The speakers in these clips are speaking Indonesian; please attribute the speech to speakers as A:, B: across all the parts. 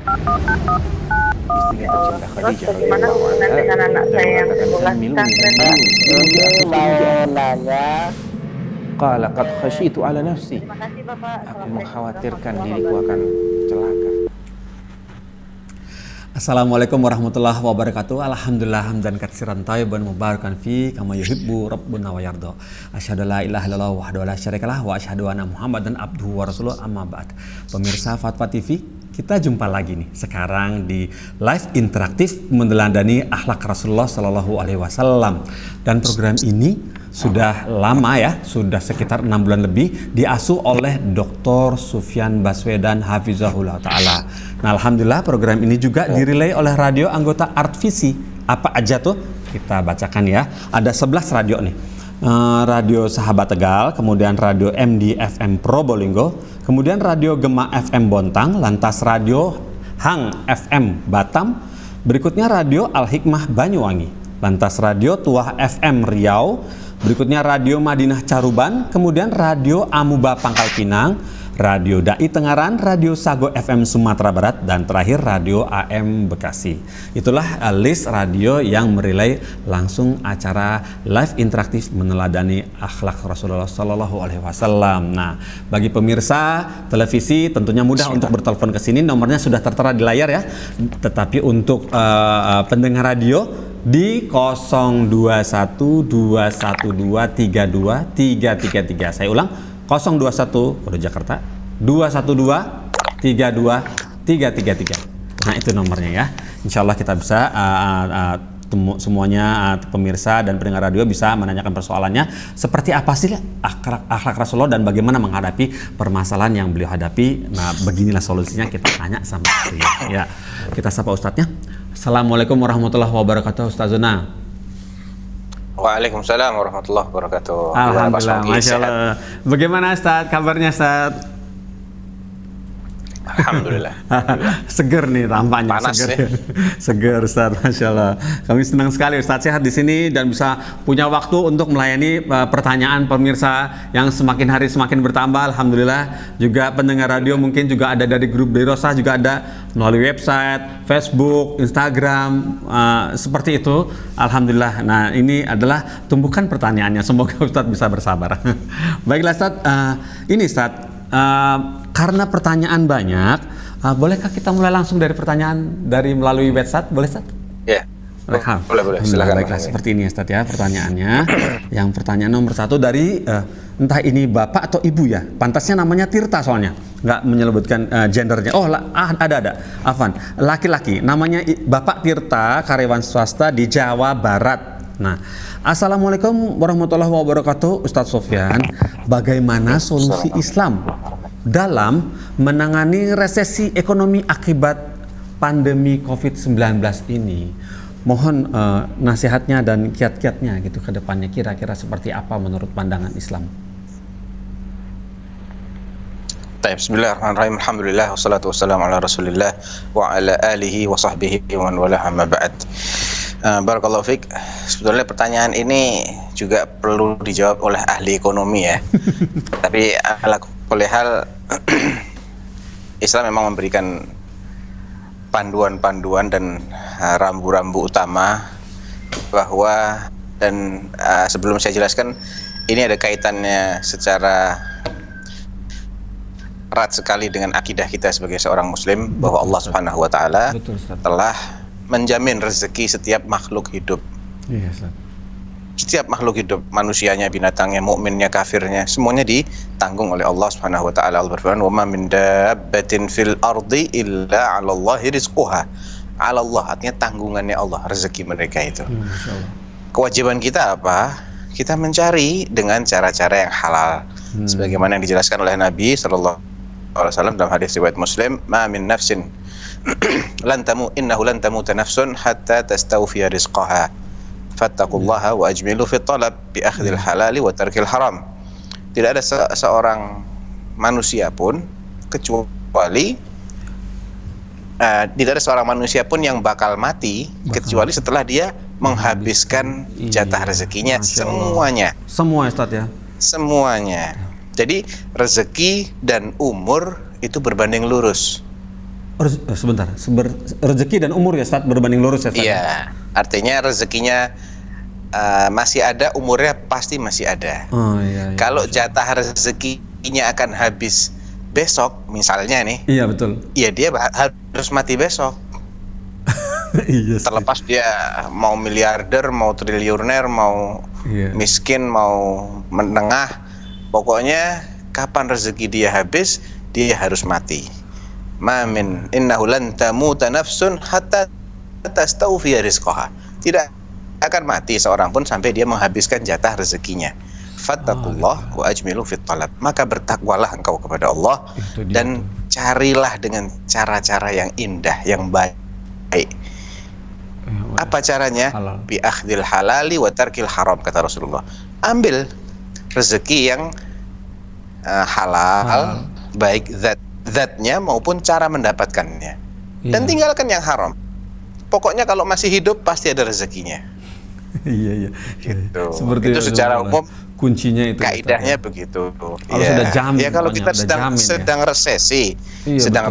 A: Istrinya tercinta
B: Terus
A: Khadijah
B: bagaimana
A: radhiyallahu
B: hubungan
A: anha
B: dengan anak
A: dan
B: saya yang
A: mengatakan
B: 11
A: zammiluni
B: pesantren, Pak?
C: Ini mau nanya.
A: qala qad khasyitu ala nafsi.
B: Terima kasih Bapak.
A: Aku
B: Assalamualaikum
A: mengkhawatirkan
B: warahmatullahi
A: diriku akan
B: wabarakatuh.
A: celaka.
D: Assalamualaikum warahmatullahi wabarakatuh. Alhamdulillah hamdan katsiran thayyiban mubarakan fi kama yuhibbu rabbuna wa yarda. Asyhadu la ilaha illallah wahdahu la syarikalah wa asyhadu anna Muhammadan abduhu wa rasuluh amma ba'd. Pemirsa Fatwa TV, kita jumpa lagi nih sekarang di live interaktif meneladani akhlak Rasulullah Shallallahu Alaihi Wasallam, dan program ini sudah lama ya, sudah sekitar 6 bulan lebih diasuh oleh Dr. Sufyan Baswedan Hafizahullah Ta'ala. Nah, alhamdulillah program ini juga dirilai oleh radio anggota Artvisi. Apa aja tuh? Kita bacakan ya. Ada 11 radio nih. Radio Sahabat Tegal, kemudian Radio MD FM Probolinggo, kemudian Radio Gema FM Bontang, lantas Radio Hang FM Batam, berikutnya Radio Al Hikmah Banyuwangi, lantas Radio Tuah FM Riau, berikutnya Radio Madinah Caruban, kemudian Radio Amuba Pangkal Pinang, Radio Dai Tengaran, Radio Sago FM Sumatera Barat, dan terakhir Radio AM Bekasi. Itulah list radio yang merilai langsung acara live interaktif meneladani akhlak Rasulullah Sallallahu Alaihi Wasallam. Nah, bagi pemirsa televisi tentunya mudah untuk bertelepon ke sini, nomornya sudah tertera di layar ya. Tetapi untuk pendengar radio di 021212323333. Saya ulang, 021 kode Jakarta 212323333. Nah, itu nomornya ya. Insya Allah kita bisa semuanya pemirsa dan pendengar radio bisa menanyakan persoalannya seperti apa sih akhlak Rasulullah dan bagaimana menghadapi permasalahan yang beliau hadapi. Nah, beginilah solusinya, kita tanya sama beliau ya. Kita sapa ustadznya. Assalamualaikum warahmatullahi wabarakatuh, Ustazuna.
E: Waalaikumsalam warahmatullahi wabarakatuh.
D: Alhamdulillah, Masya Allah. Bagaimana Ustaz, kabarnya Ustaz?
E: Alhamdulillah.
D: Seger nih tampaknya.
E: Panas
D: seger.
E: ya.
D: Seger Ustaz, Masya Allah. Kami senang sekali Ustaz sehat di sini dan bisa punya waktu untuk melayani pertanyaan pemirsa yang semakin hari semakin bertambah. Alhamdulillah. Juga pendengar radio mungkin juga ada dari grup Dairosa, juga ada melalui website, Facebook, Instagram, seperti itu. Alhamdulillah. Nah, ini adalah tumpukan pertanyaannya. Semoga Ustaz bisa bersabar. Baiklah Ustaz, ini Ustaz, karena pertanyaan banyak, bolehkah kita mulai langsung dari pertanyaan dari melalui website? Boleh Ustaz?
E: Ya. Boleh. Silakan.
D: Baiklah, seperti ini Ustaz ya pertanyaannya. Yang pertanyaan nomor 1 dari entah ini bapak atau ibu ya. Pantasnya namanya Tirta soalnya, nggak menyebutkan gendernya. Oh, ada. Afwan, laki-laki. Namanya Bapak Tirta, karyawan swasta di Jawa Barat. Nah, Assalamualaikum warahmatullahi wabarakatuh, Ustadz Sofyan. Bagaimana solusi Islam dalam menangani resesi ekonomi akibat pandemi COVID-19 ini? Mohon nasihatnya dan kiat-kiatnya gitu ke depannya, kira-kira seperti apa menurut pandangan Islam?
E: Bismillahirrahmanirrahim. Alhamdulillah wassalatu wassalamu ala Rasulillah wa ala alihi wa sahbihi wa man wala amma ba'd. Barakallahu fiik. Sebetulnya pertanyaan ini juga perlu dijawab oleh ahli ekonomi ya. Tapi ala kulli hal Islam memang memberikan panduan-panduan dan rambu-rambu utama bahwa, dan sebelum saya jelaskan, ini ada kaitannya secara erat sekali dengan akidah kita sebagai seorang muslim, bahwa Allah Subhanahu wa taala telah menjamin rezeki setiap makhluk hidup.
D: Iya, Ustaz.
E: Setiap makhluk hidup, manusianya, binatangnya, mukminnya, kafirnya, semuanya ditanggung oleh Allah Subhanahu wa taala. Allah berfirman, "Wa ma min dabbatin fil ardi illa 'ala Allahi rizquha." 'Ala Allah artinya tanggungannya Allah, rezeki mereka itu. Kewajiban kita apa? Kita mencari dengan cara-cara yang halal. Sebagaimana yang dijelaskan oleh Nabi sallallahu alaihi wasallam dalam hadis riwayat Muslim, "Ma min nafsin innahu lan tamuta nafsun hatta tastawfiya rizqaha fattaqullaha wa ajmilu fit talab bi akhdhil halali wa tarkil haram." Tidak ada seorang manusia pun kecuali yang bakal mati kecuali setelah dia menghabiskan jatah rezekinya semuanya.
D: Semua Ustaz ya.
E: Semuanya. Jadi rezeki dan umur itu berbanding lurus.
D: Sebentar, rezeki dan umur ya Ustaz berbanding lurus ya Ustaz?
E: Iya, artinya rezekinya masih ada, umurnya pasti masih ada.
D: Oh iya.
E: Kalau jatah rezekinya akan habis besok, misalnya nih.
D: Iya betul.
E: Iya, dia harus mati besok.
D: Iya.
E: Terlepas dia mau miliarder, mau triliuner, mau miskin, mau menengah, pokoknya kapan rezeki dia habis, dia harus mati. Mamin innahu lan tamuta nafsun hatta tastawfiya rizqaha. Tidak akan mati seorang pun sampai dia menghabiskan jatah rezekinya. Fattaqullah wa ajmilu fit talab. Maka bertakwalah engkau kepada Allah dan carilah dengan cara-cara yang indah, yang baik. Apa caranya? Bi akhdil halali wa tarkil haram, kata Rasulullah. Ambil rezeki yang halal, baik zatnya maupun cara mendapatkannya, dan tinggalkan yang haram. Pokoknya kalau masih hidup pasti ada rezekinya.
D: Iya.
E: Gitu.
D: Seperti
E: itu secara umum
D: kuncinya itu.
E: Kaidahnya begitu.
D: Kalau sudah jamin. Ya
E: kalau kita sedang resesi,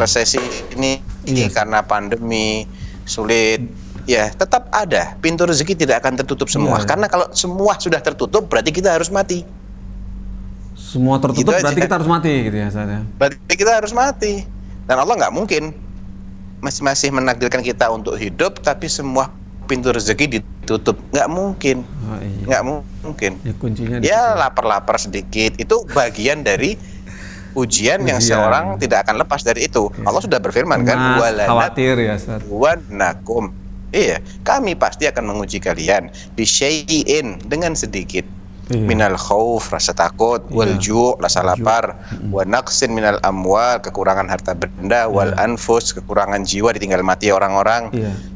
E: resesi ini karena pandemi sulit. Ya, tetap ada pintu rezeki, tidak akan tertutup semua. Karena kalau semua sudah tertutup, berarti kita harus mati.
D: Semua tertutup gitu berarti kita harus mati gitu ya saya.
E: Berarti kita harus mati. Dan Allah nggak mungkin masih menakdirkan kita untuk hidup tapi semua pintu rezeki ditutup. Nggak mungkin. Nggak mungkin.
D: Ya, kuncinya
E: lapar-lapar sedikit itu bagian dari ujian yang seorang tidak akan lepas dari itu. Allah sudah berfirman kan,
D: khawatir ya Ustaz.
E: Nakum. Iya, kami pasti akan menguji kalian bisyai'in, dengan sedikit. Minal khauf, rasa takut, wal ju', rasa lapar, wa naqsin minal amwal, kekurangan harta benda, wal anfus, kekurangan jiwa, ditinggal mati orang-orang,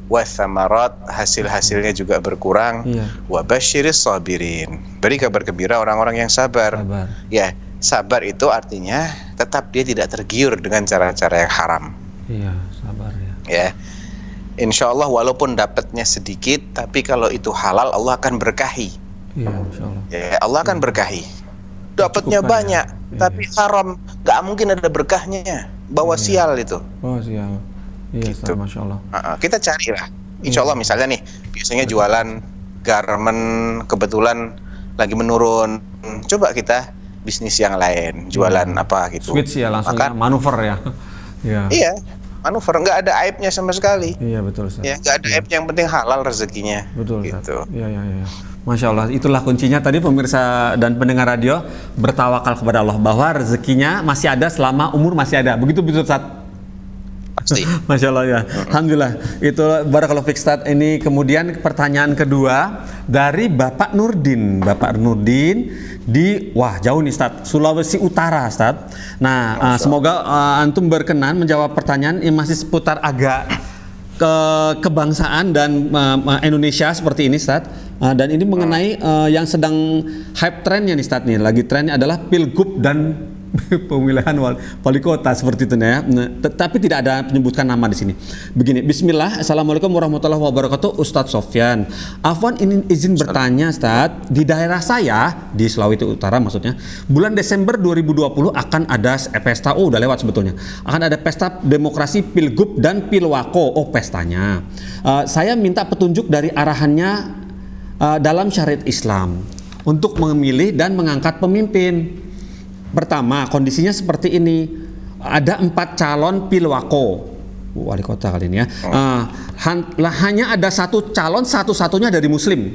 E: wa thamarat, hasil-hasilnya juga berkurang, wa basyiris sabirin, beri kabar gembira orang-orang yang sabar. Ya, sabar itu artinya tetap dia tidak tergiur dengan cara-cara yang haram.
D: Iya, sabar ya.
E: Ya. Insya Allah walaupun dapatnya sedikit, tapi kalau itu halal Allah akan berkahi.
D: Iya, insya Allah.
E: Ya, Allah akan berkahi. Dapatnya banyak, tapi haram, nggak mungkin ada berkahnya. Bawa sial itu.
D: Bawa sial. Iya,
E: gitu.
D: Masya Allah.
E: Kita carilah. Insya Allah misalnya nih, biasanya jualan garment kebetulan lagi menurun. Coba kita bisnis yang lain, jualan apa gitu.
D: Switch ya, langsung manuver ya.
E: Iya. Manuver, nggak ada aibnya sama sekali.
D: Iya betul Ustaz.
E: Ya, nggak ada aibnya, yang penting halal rezekinya.
D: Betul
E: gitu.
D: Iya. Masya Allah, itulah kuncinya tadi pemirsa dan pendengar radio, bertawakal kepada Allah bahwa rezekinya masih ada selama umur masih ada. Begitu Ustaz?
E: Pasti.
D: Masya Allah ya. Alhamdulillah. Itu barakallahu fiik Ustaz. Ini kemudian pertanyaan kedua dari Bapak Nurdin. Bapak Nurdin di jauh nih Ustaz, Sulawesi Utara Ustaz. Nah, semoga antum berkenan menjawab pertanyaan yang masih seputar agak kebangsaan dan Indonesia seperti ini Ustaz. Dan ini mengenai yang sedang hype trennya nih Ustaz nih. Lagi trennya adalah pilgub dan pemilihan wali kota seperti itu ya. Tapi tidak ada menyebutkan nama di sini. Begini, Bismillah, Assalamualaikum warahmatullahi wabarakatuh, Ustadz Sofyan. Afwan ini izin bertanya Ustadz, di daerah saya di Sulawesi Utara maksudnya, bulan Desember 2020 akan ada pesta, udah lewat sebetulnya. Akan ada pesta demokrasi pilgub dan pilwako. Pestanya. Saya minta petunjuk dari arahannya dalam syariat Islam untuk memilih dan mengangkat pemimpin. Pertama, kondisinya seperti ini. Ada 4 calon pilwako, wali kota kali ini ya. Hanya ada 1 calon, satu-satunya dari muslim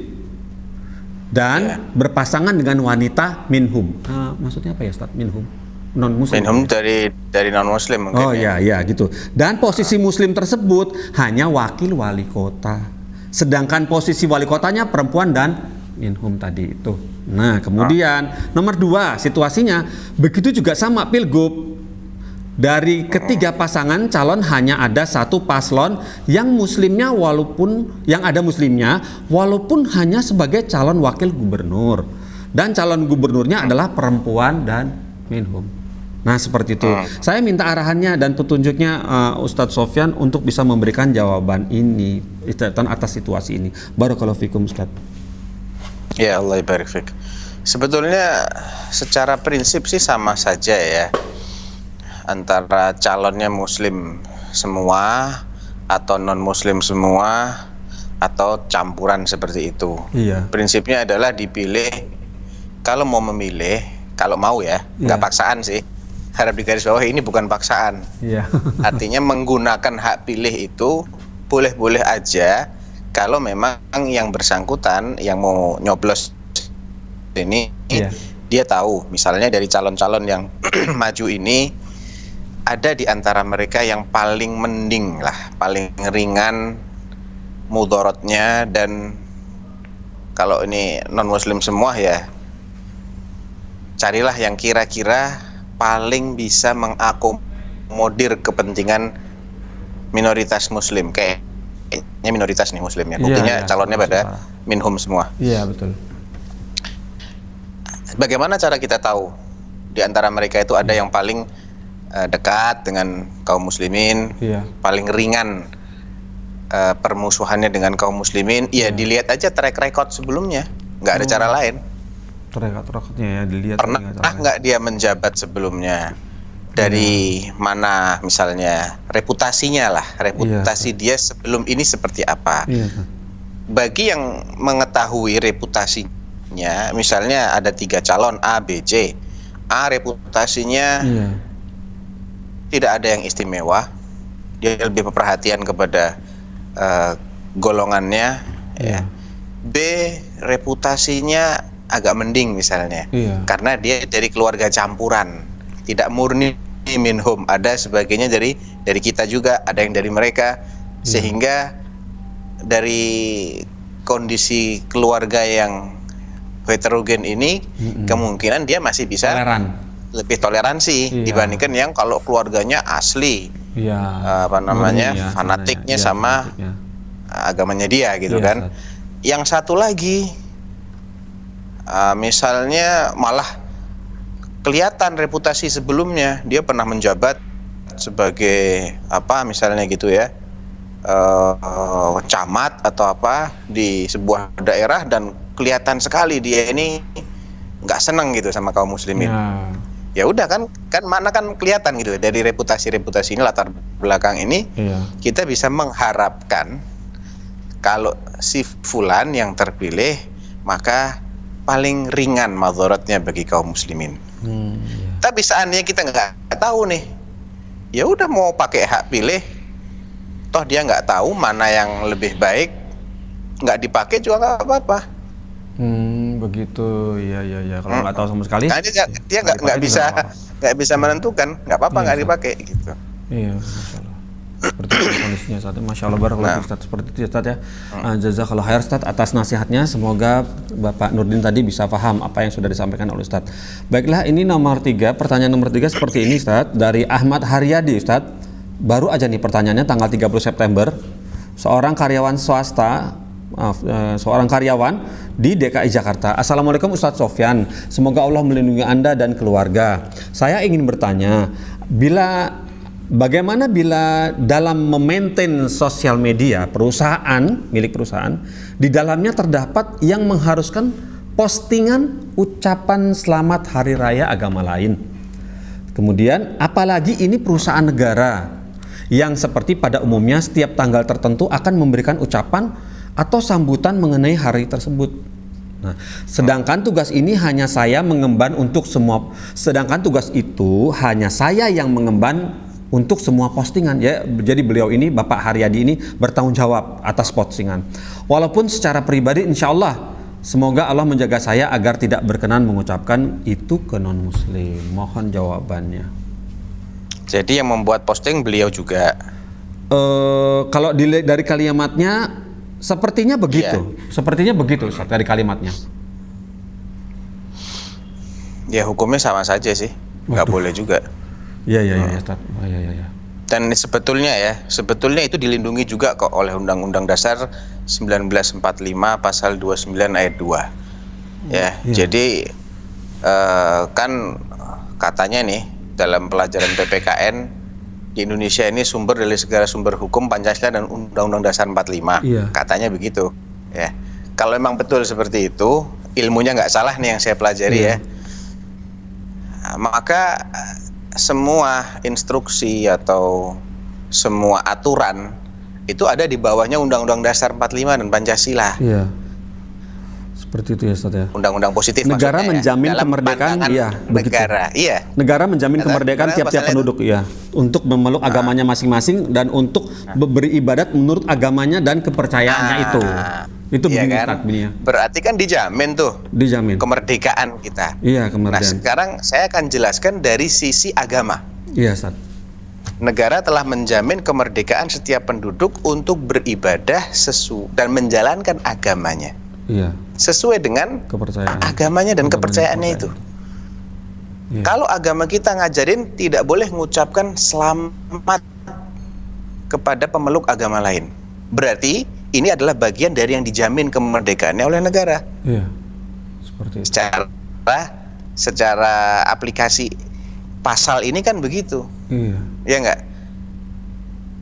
D: dan berpasangan dengan wanita minhum. Maksudnya apa ya Ustaz? Minhum? Non muslim.
E: Minhum dari non muslim mungkin.
D: Ya gitu. Dan posisi muslim tersebut hanya wakil wali kota. Sedangkan posisi wali kotanya perempuan dan minhum tadi itu. Nah, kemudian nomor 2, situasinya begitu juga sama pilgub. Dari ketiga pasangan calon hanya ada 1 paslon yang muslimnya walaupun hanya sebagai calon wakil gubernur. Dan calon gubernurnya adalah perempuan dan minhum. Nah, seperti itu. Saya minta arahannya dan petunjuknya Ustadz Sofyan untuk bisa memberikan jawaban ini atas situasi ini. Barakallahu fikum Ustadz.
E: Ya Allah barik fik. Sebetulnya secara prinsip sih sama saja ya, antara calonnya muslim semua atau non muslim semua atau campuran seperti itu.
D: Iya.
E: Prinsipnya adalah dipilih kalau mau memilih, kalau mau ya, nggak paksaan sih. Harap digaris bawahi, ini bukan paksaan.
D: Iya.
E: Artinya menggunakan hak pilih itu boleh-boleh aja kalau memang yang bersangkutan yang mau nyoblos ini dia tahu, misalnya dari calon-calon yang maju ini ada di antara mereka yang paling mending lah, paling ringan mudorotnya, dan kalau ini non muslim semua ya carilah yang kira-kira paling bisa mengakomodir kepentingan minoritas muslim. Kayaknya minoritas nih muslimnya, buktinya calonnya pada minhum semua.
D: Iya, betul.
E: Bagaimana cara kita tahu di antara mereka itu ada yang paling dekat dengan kaum muslimin, paling ringan permusuhannya dengan kaum muslimin? Ya dilihat aja track record sebelumnya, nggak ada cara lain.
D: Track recordnya ya dilihat.
E: Pernah nggak dia menjabat sebelumnya? Dari mana misalnya reputasinya lah, reputasi dia sebelum ini seperti apa? Bagi yang mengetahui reputasinya, misalnya ada 3 calon A, B, C. A reputasinya tidak ada yang istimewa, dia lebih perhatian kepada golongannya. B reputasinya agak mending misalnya, karena dia dari keluarga campuran, tidak murni minhum, ada sebagainya dari kita juga, ada yang dari mereka, sehingga dari kondisi keluarga yang heterogen ini kemungkinan dia masih bisa lebih toleransi dibandingkan yang kalau keluarganya asli fanatiknya sama agamanya dia gitu kan. Yang satu lagi misalnya malah kelihatan reputasi sebelumnya, dia pernah menjabat sebagai apa misalnya gitu ya, camat atau apa di sebuah daerah, dan kelihatan sekali dia ini nggak senang gitu sama kaum muslimin. Ya udah kan mana kan kelihatan gitu dari reputasi ini, latar belakang ini, kita bisa mengharapkan kalau si fulan yang terpilih maka paling ringan madharatnya bagi kaum muslimin. Tapi seandainya kita nggak tahu nih, ya udah mau pakai hak pilih, toh dia nggak tahu mana yang lebih baik, nggak dipakai juga nggak apa-apa.
D: Begitu, ya. Kalau nggak tahu sama sekali,
E: nah, dia nggak bisa menentukan, nggak apa-apa nggak dipakai gitu.
D: Iya, masalah. Seperti itu kondisinya saat ini. Masya Allah, barakallahu Ustaz. Seperti itu Ustaz ya. Jazakallahu khair Ustaz atas nasihatnya. Semoga Bapak Nurdin tadi bisa paham apa yang sudah disampaikan oleh Ustaz. Baiklah, ini nomor 3, pertanyaan nomor 3 seperti ini Ustaz, dari Ahmad Haryadi Ustaz. Baru aja nih pertanyaannya, tanggal 30 September. Seorang karyawan swasta, seorang karyawan di DKI Jakarta. Assalamualaikum Ustaz Sofyan. Semoga Allah melindungi Anda dan keluarga. Saya ingin bertanya, bagaimana bila dalam memaintain sosial media milik perusahaan, di dalamnya terdapat yang mengharuskan postingan ucapan selamat hari raya agama lain. Kemudian apalagi ini perusahaan negara yang seperti pada umumnya setiap tanggal tertentu akan memberikan ucapan atau sambutan mengenai hari tersebut. Nah, sedangkan tugas ini hanya saya mengemban untuk semua. Sedangkan tugas itu hanya saya yang mengemban untuk semua postingan ya. Jadi beliau ini, Bapak Haryadi ini, bertanggung jawab atas postingan. Walaupun secara pribadi insya Allah semoga Allah menjaga saya agar tidak berkenan mengucapkan itu ke non muslim. Mohon jawabannya.
E: Jadi yang membuat posting beliau juga.
D: Kalau dari kalimatnya sepertinya begitu. Sepertinya begitu Ustaz, dari kalimatnya.
E: Ya hukumnya sama saja sih. Nggak boleh juga.
D: Iya Ustaz. Iya.
E: Dan sebetulnya itu dilindungi juga kok oleh Undang-Undang Dasar 1945 pasal 29 ayat 2. Jadi kan katanya nih dalam pelajaran PPKN di Indonesia ini sumber dari segala sumber hukum Pancasila dan Undang-Undang Dasar 45. Katanya begitu. Ya. Kalau memang betul seperti itu, ilmunya nggak salah nih yang saya pelajari ya. Maka semua instruksi atau semua aturan itu ada di bawahnya Undang-Undang Dasar 45 dan Pancasila.
D: Iya. Seperti itu ya Ustaz ya.
E: Undang-undang positif
D: Negara
E: maksudnya
D: menjamin
E: Dalam
D: kemerdekaan,
E: pandangan
D: iya, begitu.
E: negara. Iya.
D: Negara menjamin
E: Kata-
D: kemerdekaan
E: karena
D: tiap-tiap
E: masalah
D: penduduk, ya, untuk memeluk agamanya masing-masing dan untuk beribadat menurut agamanya dan kepercayaannya itu. Itu
E: iya
D: begini
E: kan?
D: Ustaz, begini ya.
E: Berarti kan dijamin tuh
D: Dijamin.
E: kemerdekaan kita.
D: Iya,
E: Nah,
D: kemerdekaan.
E: sekarang saya akan jelaskan dari sisi agama.
D: Iya, Ustaz.
E: Negara telah menjamin kemerdekaan setiap penduduk untuk beribadah dan menjalankan agamanya
D: Iya,
E: sesuai dengan
D: kepercayaan.
E: agamanya dan kepercayaannya itu.
D: Iya.
E: Kalau agama kita ngajarin tidak boleh mengucapkan selamat kepada pemeluk agama lain. Berarti ini adalah bagian dari yang dijamin kemerdekaannya oleh negara.
D: Iya. Seperti itu.
E: Secara aplikasi pasal ini kan begitu.
D: Iya.
E: Ya enggak?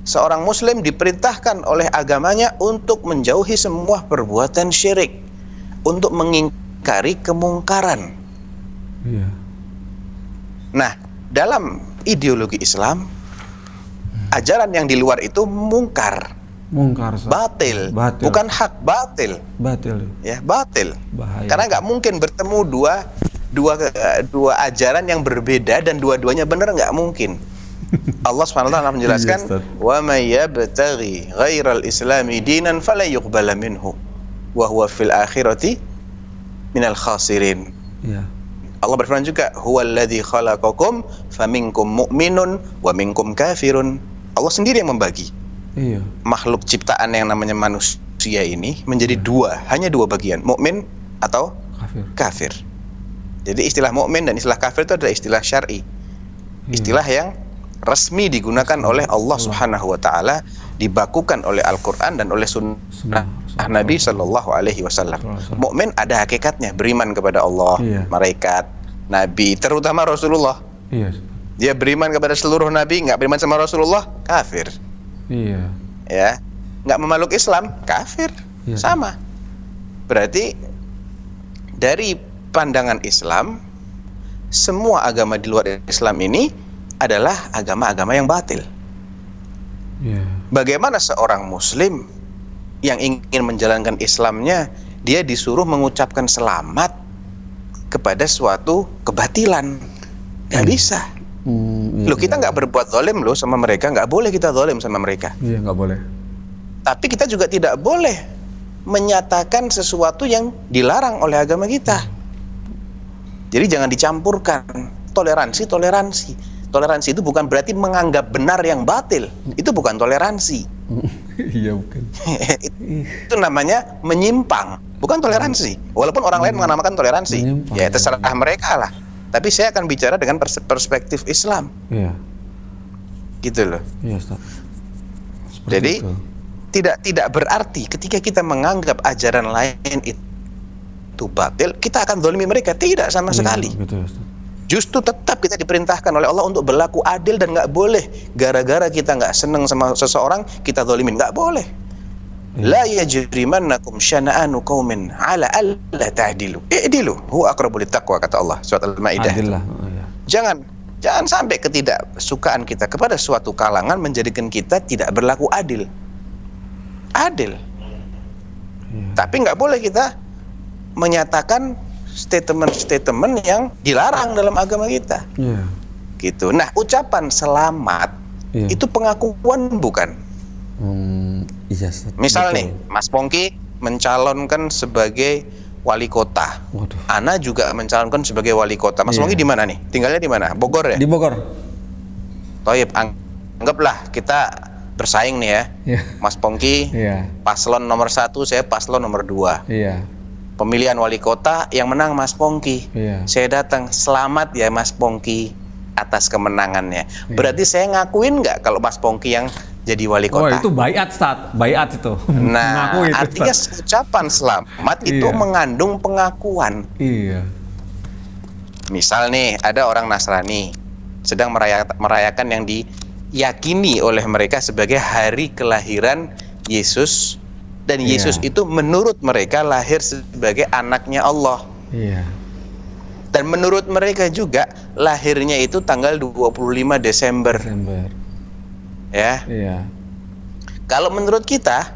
E: Seorang muslim diperintahkan oleh agamanya untuk menjauhi semua perbuatan syirik, untuk mengingkari kemungkaran.
D: Iya.
E: Nah, dalam ideologi Islam, ajaran yang di luar itu mungkar,
D: Mungkar, Ustaz.
E: batil,
D: Batil.
E: bukan hak, batil,
D: Batil.
E: ya batil.
D: Bahaya.
E: Karena nggak mungkin bertemu dua ajaran yang berbeda dan dua-duanya benar, nggak mungkin. Allah SWT menjelaskan,
D: Iya, Ustaz.
E: wa may yabtaghi ghairal islami dinan fala yuqbala minhu wa huwa fil akhirati minal khasirin.
D: Iya.
E: Allah berfirman juga, huwallazi khalaqakum faminkum mu'minun wa minkum kafirun. Allah sendiri yang membagi
D: Iya.
E: makhluk ciptaan yang namanya manusia ini menjadi dua, hanya dua bagian, mukmin atau
D: Kafir.
E: kafir. Jadi istilah mukmin dan istilah kafir itu adalah istilah syar'i. Istilah yang resmi digunakan oleh Allah Subhanahu wa taala, dibakukan oleh Al-Qur'an dan oleh sunnah Nabi sallallahu alaihi wasallam. Mukmin ada hakikatnya, beriman kepada Allah,
D: Iya.
E: malaikat, nabi, terutama Rasulullah.
D: Iya.
E: Dia beriman kepada seluruh nabi, nggak beriman sama Rasulullah, kafir.
D: Iya.
E: Ya, nggak memeluk Islam, kafir.
D: Iya.
E: Sama. Berarti dari pandangan Islam, semua agama di luar Islam ini adalah agama-agama yang batil.
D: Iya.
E: Bagaimana seorang muslim yang ingin menjalankan Islamnya, dia disuruh mengucapkan selamat kepada suatu kebatilan? Nggak bisa.
D: Iya.
E: Loh, kita nggak berbuat zalim loh sama mereka, nggak boleh kita zalim sama mereka.
D: Iya, nggak boleh.
E: Tapi kita juga tidak boleh menyatakan sesuatu yang dilarang oleh agama kita. Jadi jangan dicampurkan toleransi. Toleransi itu bukan berarti menganggap benar yang batil. Itu bukan toleransi.
D: Iya, bukan.
E: Itu namanya menyimpang, bukan toleransi. Walaupun orang lain menamakan toleransi,
D: Menyimpang.
E: ya terserah mereka lah. Tapi saya akan bicara dengan perspektif Islam,
D: Iya.
E: gitu loh.
D: Iya, Ustaz. Seperti
E: Jadi
D: itu.
E: tidak berarti ketika kita menganggap ajaran lain itu batil, kita akan zalimi mereka. Tidak sama
D: Iya,
E: sekali.
D: gitu ya, Ustaz.
E: Justru tetap kita diperintahkan oleh Allah untuk berlaku adil dan nggak boleh gara-gara kita nggak seneng sama seseorang kita zalimin, nggak boleh. La yajrimannakum syana'anu qaumin ala alla ta'dilu. I'dilu huwa aqrabu littaqwa, kata Allah surat Al-Maidah.
D: Adil lah. Oh, iya.
E: Jangan sampai ketidaksukaan kita kepada suatu kalangan menjadikan kita tidak berlaku adil. Adil.
D: Iya.
E: Tapi nggak boleh kita menyatakan statement-statement yang dilarang dalam agama kita.
D: Iya.
E: Gitu. Nah, ucapan selamat
D: Iya.
E: itu pengakuan bukan?
D: Iya, Ustaz.
E: Misal
D: Betul.
E: nih, Mas Pongki mencalonkan sebagai wali kota.
D: Waduh.
E: Ana juga mencalonkan sebagai wali kota. Mas
D: Iya.
E: Pongki di mana nih? Tinggalnya di mana? Bogor ya?
D: Di Bogor.
E: Toyib, anggaplah kita bersaing nih ya.
D: Iya.
E: Mas Pongki
D: Iya.
E: paslon nomor 1, saya paslon nomor 2.
D: Iya.
E: Pemilihan wali kota yang menang Mas Pongki.
D: Iya.
E: Saya datang, selamat ya Mas Pongki atas kemenangannya.
D: Iya.
E: Berarti saya ngakuin nggak kalau Mas Pongki yang jadi wali
D: Oh,
E: kota?
D: itu baiat, Ustaz. Baiat itu.
E: Nah,
D: Ngaku itu,
E: artinya
D: Ustaz.
E: ucapan selamat itu
D: Iya.
E: mengandung pengakuan.
D: Iya.
E: Misal nih, ada orang Nasrani sedang merayakan yang diyakini oleh mereka sebagai hari kelahiran Yesus, dan
D: Iya.
E: Yesus itu menurut mereka lahir sebagai anaknya Allah.
D: Iya.
E: Dan menurut mereka juga lahirnya itu tanggal 25 Desember.
D: Desember.
E: Ya.
D: Iya.
E: Kalau menurut kita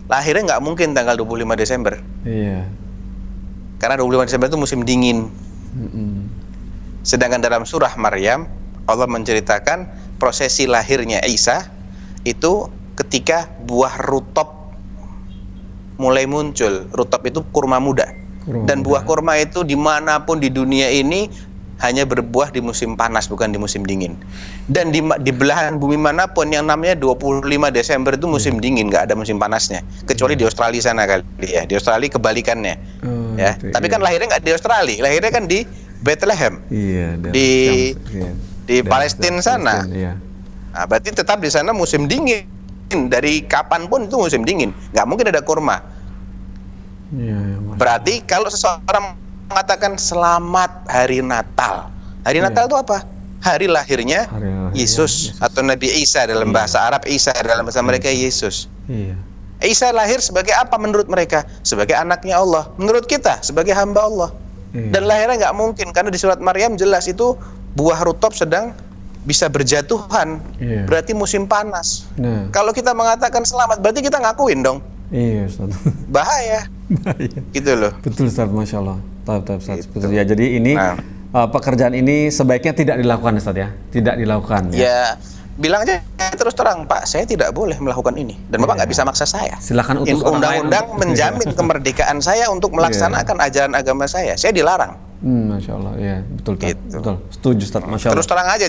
E: lahirnya nggak mungkin tanggal 25 Desember.
D: Iya.
E: Karena 25 Desember itu musim dingin. Sedangkan dalam surah Maryam Allah menceritakan prosesi lahirnya Isa itu ketika buah rutop mulai muncul. Rutop itu kurma muda. Dan buah kurma itu dimanapun di dunia ini hanya berbuah di musim panas, bukan di musim dingin. Dan di belahan bumi manapun yang namanya 25 Desember itu musim dingin, nggak ada musim panasnya. Kecuali di Australia sana kali ya. Di Australia kebalikannya. Ya.
D: Gitu,
E: Tapi kan lahirnya nggak di Australia, lahirnya kan di Bethlehem.
D: Iya.
E: Di Palestina sana.
D: Iya.
E: Nah, berarti tetap di sana musim dingin. Dari kapanpun itu musim dingin. Nggak mungkin ada kurma.
D: Iya.
E: Berarti kalau seseorang mengatakan selamat hari Natal. Hari Natal itu apa? Hari lahirnya Yesus atau Nabi Isa dalam bahasa Arab, Isa dalam bahasa mereka Yesus.
D: Iya.
E: Isa lahir sebagai apa menurut mereka? Sebagai anaknya Allah. Menurut kita sebagai hamba Allah. Dan lahirnya nggak mungkin karena di surat Maryam jelas itu buah rutop sedang bisa berjatuhan. Berarti musim panas.
D: Nah.
E: Kalau kita mengatakan selamat berarti kita ngakuin dong.
D: Iya, Ustaz.
E: Bahaya. Gitu loh.
D: Betul, Ustaz, Masya Allah. Ustaz. Betul ya. Jadi ini pekerjaan ini sebaiknya tidak dilakukan, Ustaz ya. Tidak dilakukan.
E: Ya, bilang aja terus terang, Pak, saya tidak boleh melakukan ini. Dan Bapak nggak bisa maksa saya.
D: Silakan utus orang lain.
E: Undang-undang menjamin kemerdekaan saya untuk melaksanakan ajaran agama saya. Saya dilarang.
D: Masya Allah, ya betul,
E: Gitu.
D: betul. Setuju, Ustaz. Masya Allah.
E: Terus terang aja,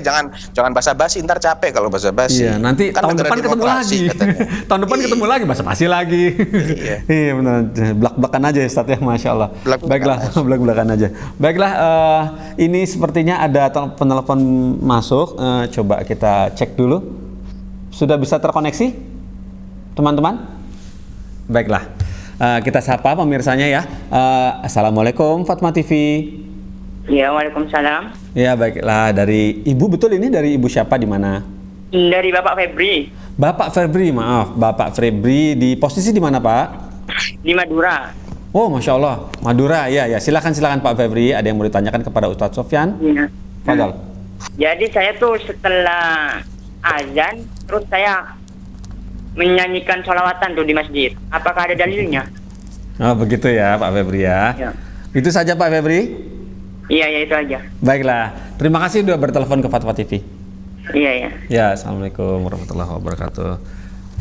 E: jangan basa-basi. Ntar capek kalau basa-basi.
D: Iya, nanti
E: kan
D: tahun depan ketemu lagi. Tahun depan ketemu lagi, basa-basi lagi. Iya, benar. Belak-belakan aja, Ustaz ya, Masya Allah. Baiklah, belak-belakan aja. Baiklah, ini sepertinya ada penelpon masuk. Coba kita cek dulu. Sudah bisa terkoneksi, teman-teman? Baiklah. Kita sapa pemirsanya ya. Assalamualaikum Fatma TV.
B: Ya, waalaikumsalam.
D: Ya, baiklah, dari Ibu, betul ini dari Ibu siapa, di mana?
B: Dari Bapak Febri.
D: Bapak Febri, maaf. Bapak Febri di posisi di mana, Pak?
B: Di Madura.
D: Oh, Masya Allah. Madura, ya. Silakan Pak Febri. Ada yang mau ditanyakan kepada Ustadz Sofyan?
B: Ya.
D: Fadal.
B: Jadi saya tuh setelah azan, terus saya menyanyikan sholawatan tuh di masjid. Apakah ada dalilnya?
D: Oh, begitu ya, Pak Febri ya.
B: Ya.
D: Itu saja, Pak Febri?
B: Iya, ya itu aja.
D: Baiklah. Terima kasih sudah bertelepon ke Fatwa TV.
B: Iya, ya.
D: Ya, Assalamualaikum warahmatullahi wabarakatuh.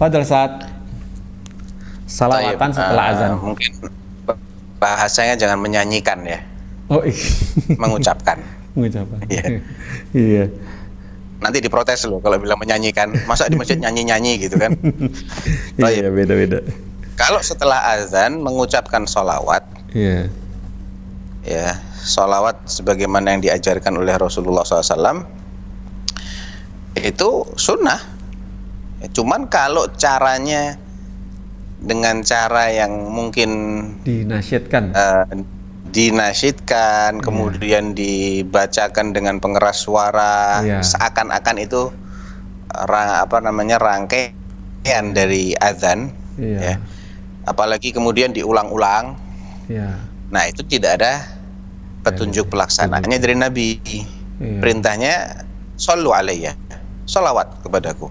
D: Fadal, saat salawatan setelah azan.
E: Mungkin bahasanya jangan menyanyikan ya.
D: Oh,
E: mengucapkan.
D: Mengucapkan.
E: Iya.
D: Iya.
E: Nanti diprotes loh kalau bilang menyanyikan. Masa di masjid nyanyi-nyanyi gitu kan?
D: Iya, beda-beda.
E: Kalau setelah azan mengucapkan sholawat,
D: Iya.
E: ya, sholawat sebagaimana yang diajarkan oleh Rasulullah SAW itu sunnah. Cuman kalau caranya dengan cara yang mungkin dinasyidkan, kemudian dibacakan dengan pengeras suara, seakan-akan itu rangkaian dari azan, ya. Apalagi kemudian diulang-ulang. Nah, itu tidak ada petunjuk pelaksanaannya dari Nabi. Perintahnya shollu alayya, sholawat kepadaku.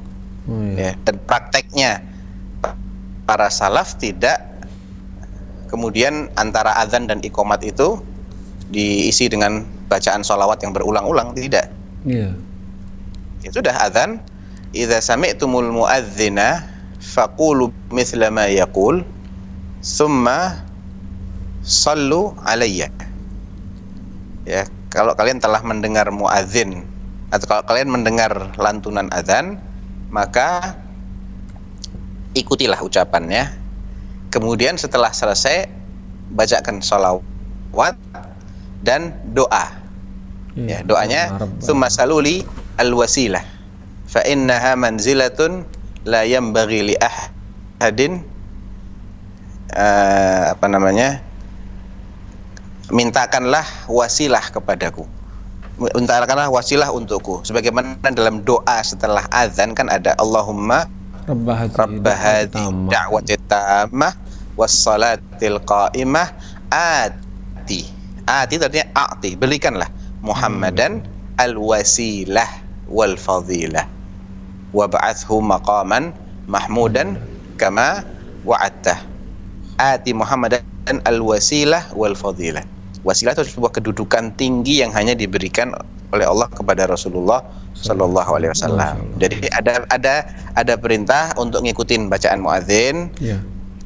E: Ya, dan prakteknya para salaf tidak kemudian antara azan dan iqamat itu diisi dengan bacaan sholawat yang berulang-ulang, tidak. Itu sudah azan, idza sami'tumul muadzina faqulu mithla ma yaqul thumma sallu alayya. Ya, kalau kalian telah mendengar muadzin atau kalau kalian mendengar lantunan azan, maka ikutilah ucapannya. Kemudian setelah selesai bacakan sholawat dan doa. Ya, doanya tsumma saluli alwasilah fa innaha manzilatun la yanbaghi li ahadin mintakanlah wasilah kepadaku. Mintakanlah wasilah untukku. Sebagaimana dalam doa setelah azan kan ada Allahumma Rabb hadhihi da'wati tammah wassalatil qa'imah ati artinya a'ti, berikanlah Muhammadan al-wasilah wal fadilah. wa ba'athu maqaman mahmudan kama wa'adtah. Ati Muhammadan al-wasilah wal fadilah. Wasilah itu sebuah kedudukan tinggi yang hanya diberikan oleh Allah kepada Rasulullah Sallallahu Alaihi Wasallam. Jadi ada perintah untuk ngikutin bacaan muadzin.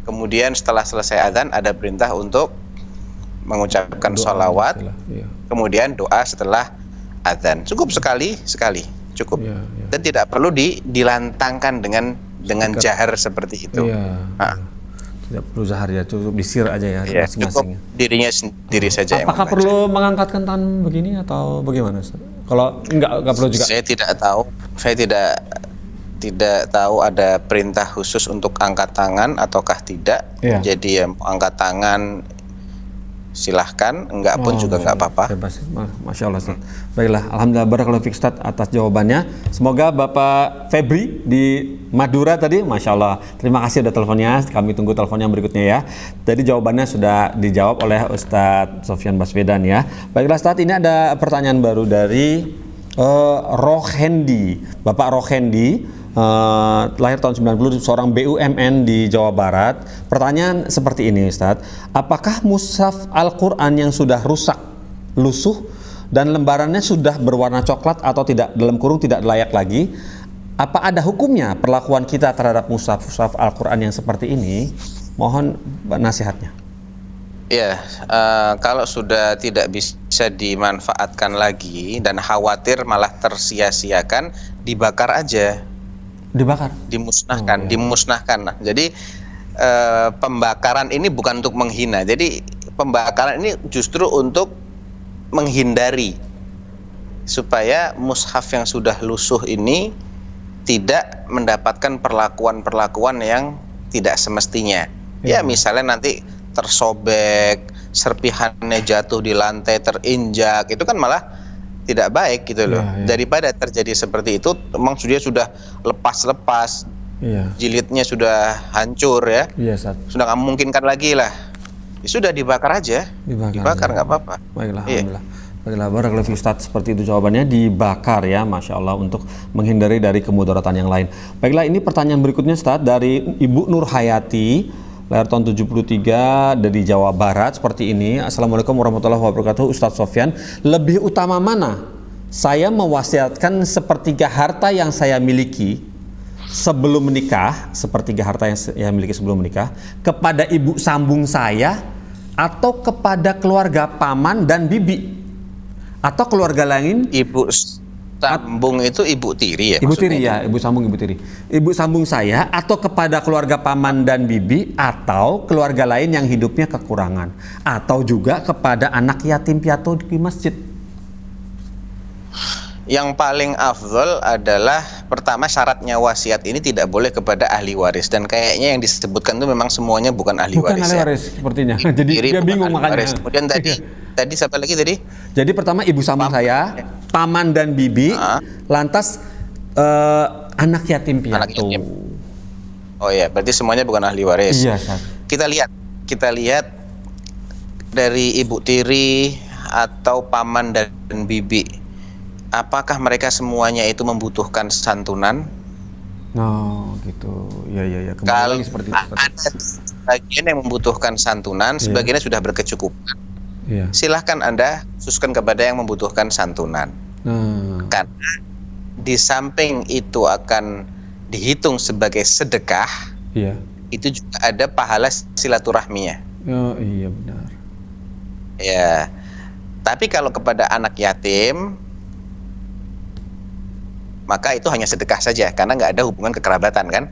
E: Kemudian setelah selesai azan ada perintah untuk mengucapkan sholawat. Kemudian doa setelah azan. Cukup sekali cukup. Dan tidak perlu dilantangkan dengan jahar seperti itu.
D: Tidak perlu zahar ya, cukup disir aja ya masing-masing.
E: Cukup dirinya sendiri saja.
D: Apakah perlu mengangkatkan tangan begini atau bagaimana, Ustaz? Kalau enggak perlu juga.
E: Saya tidak tahu. Saya tidak tahu ada perintah khusus untuk angkat tangan ataukah tidak. Jadi ya angkat tangan silahkan, enggak pun juga enggak apa-apa.
D: Bebas. Masya Allah, Ustaz. Baiklah, alhamdulillah barakallahu fiik Ustaz atas jawabannya. Semoga Bapak Febri di Madura tadi, Masya Allah. Terima kasih udah teleponnya. Kami tunggu teleponnya berikutnya ya. Tadi jawabannya sudah dijawab oleh Ustaz Sofyan Baswedan ya. Baiklah Ustaz, ini ada pertanyaan baru dari Rohendi. Bapak Rohendi lahir tahun 90, seorang BUMN di Jawa Barat. Pertanyaan seperti ini Ustaz, apakah mushaf Al-Quran yang sudah rusak, lusuh, dan lembarannya sudah berwarna coklat atau tidak, dalam kurung tidak layak lagi, apa ada hukumnya perlakuan kita terhadap mushaf Al-Quran yang seperti ini? Mohon nasihatnya.
E: Ya, kalau sudah tidak bisa dimanfaatkan lagi dan khawatir malah tersia-siakan, dibakar aja.
D: Dibakar?
E: Dimusnahkan. Nah, jadi pembakaran ini bukan untuk menghina. Jadi pembakaran ini justru untuk menghindari supaya mushaf yang sudah lusuh ini tidak mendapatkan perlakuan yang tidak semestinya. Ya, misalnya nanti tersobek, serpihannya jatuh di lantai, terinjak, itu kan malah tidak baik gitu loh. Daripada terjadi seperti itu, memang sudah lepas-lepas, jilidnya sudah hancur ya, sudah nggak memungkinkan lagi lah. Ya sudah dibakar aja, dibakar nggak apa-apa.
D: Baiklah, alhamdulillah. Baiklah, barakallahu fiik Ustaz, seperti itu jawabannya, dibakar ya, Masya Allah, untuk menghindari dari kemudaratan yang lain. Baiklah, ini pertanyaan berikutnya Ustaz dari Ibu Nur Hayati, lahir tahun 73 dari Jawa Barat, seperti ini. Assalamualaikum warahmatullahi wabarakatuh. Ustadz Sofyan, lebih utama mana? Saya mewasiatkan sepertiga harta yang saya miliki sebelum menikah, sepertiga harta yang saya miliki sebelum menikah, kepada ibu sambung saya atau kepada keluarga paman dan bibi, atau keluarga lain?
E: Ibu sambung itu ibu tiri ya?
D: Ibu tiri ya, ibu sambung ibu tiri. Ibu sambung saya atau kepada keluarga paman dan bibi atau keluarga lain yang hidupnya kekurangan, atau juga kepada anak yatim piatu di masjid.
E: Yang paling afdol adalah pertama, syaratnya wasiat ini tidak boleh kepada ahli waris, dan kayaknya yang disebutkan itu memang semuanya bukan ahli waris.
D: Bukan ahli waris sepertinya. Jadi dia bingung makanya.
E: Kemudian tadi siapa lagi tadi?
D: Jadi pertama ibu sambung saya, paman dan bibi, lantas anak yatim piatu.
E: Oh ya, berarti semuanya bukan ahli waris.
D: Iya, Ustaz.
E: Kita lihat dari ibu tiri atau paman dan bibi, apakah mereka semuanya itu membutuhkan santunan?
D: Oh, gitu. Ya.
E: Kalau ada sebagian yang membutuhkan santunan, sebagiannya sudah berkecukupan. Silahkan Anda khususkan kepada yang membutuhkan santunan. Karena di samping itu akan dihitung sebagai sedekah, itu juga ada pahala silaturahminya.
D: Oh iya, benar.
E: Ya, tapi kalau kepada anak yatim, maka itu hanya sedekah saja, karena nggak ada hubungan kekerabatan kan?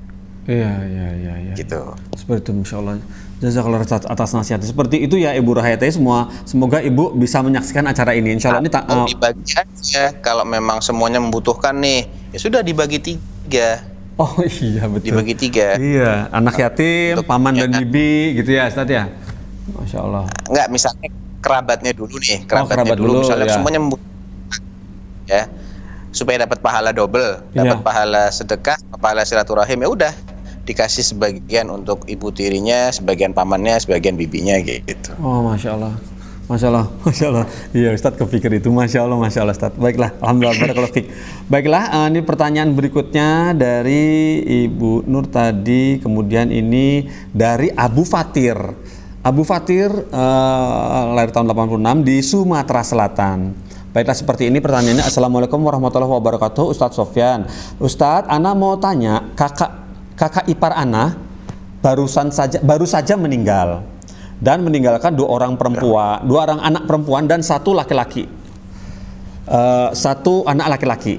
D: Iya.
E: Gitu.
D: Seperti itu, Masya Allah. Jazakallah atas nasihat. Seperti itu ya Ibu Rahayati, semoga Ibu bisa menyaksikan acara ini. Insya Allah ini
E: dibagi aja. Kalau memang semuanya membutuhkan nih, ya sudah dibagi 3.
D: Oh iya, betul.
E: Dibagi 3.
D: Iya, anak yatim, paman dan bibi, gitu ya Ustaz ya. Masya Allah.
E: Enggak, misalnya kerabatnya dulu nih, kerabat dulu misalnya semuanya membutuhkan, ya, supaya dapat pahala double, dapat pahala sedekah, pahala silaturahim, ya udah dikasih sebagian untuk ibu tirinya, sebagian pamannya, sebagian bibinya gitu.
D: Oh, Masya Allah. Masya Allah, Masya Allah. Iya Ustadz kepikir itu, Masya Allah Ustadz. Baiklah, Alhamdulillah, barakallahu fiik. Baiklah, ini pertanyaan berikutnya dari Ibu Nur tadi, kemudian ini dari Abu Fatir. Abu Fatir lahir tahun 86 di Sumatera Selatan. Baiklah, seperti ini pertanyaannya. Assalamualaikum warahmatullahi wabarakatuh, Ustadz Sofyan. Ustadz, Ana mau tanya, kakak ipar Ana baru saja meninggal dan meninggalkan dua orang anak perempuan dan satu laki-laki. Satu anak laki-laki.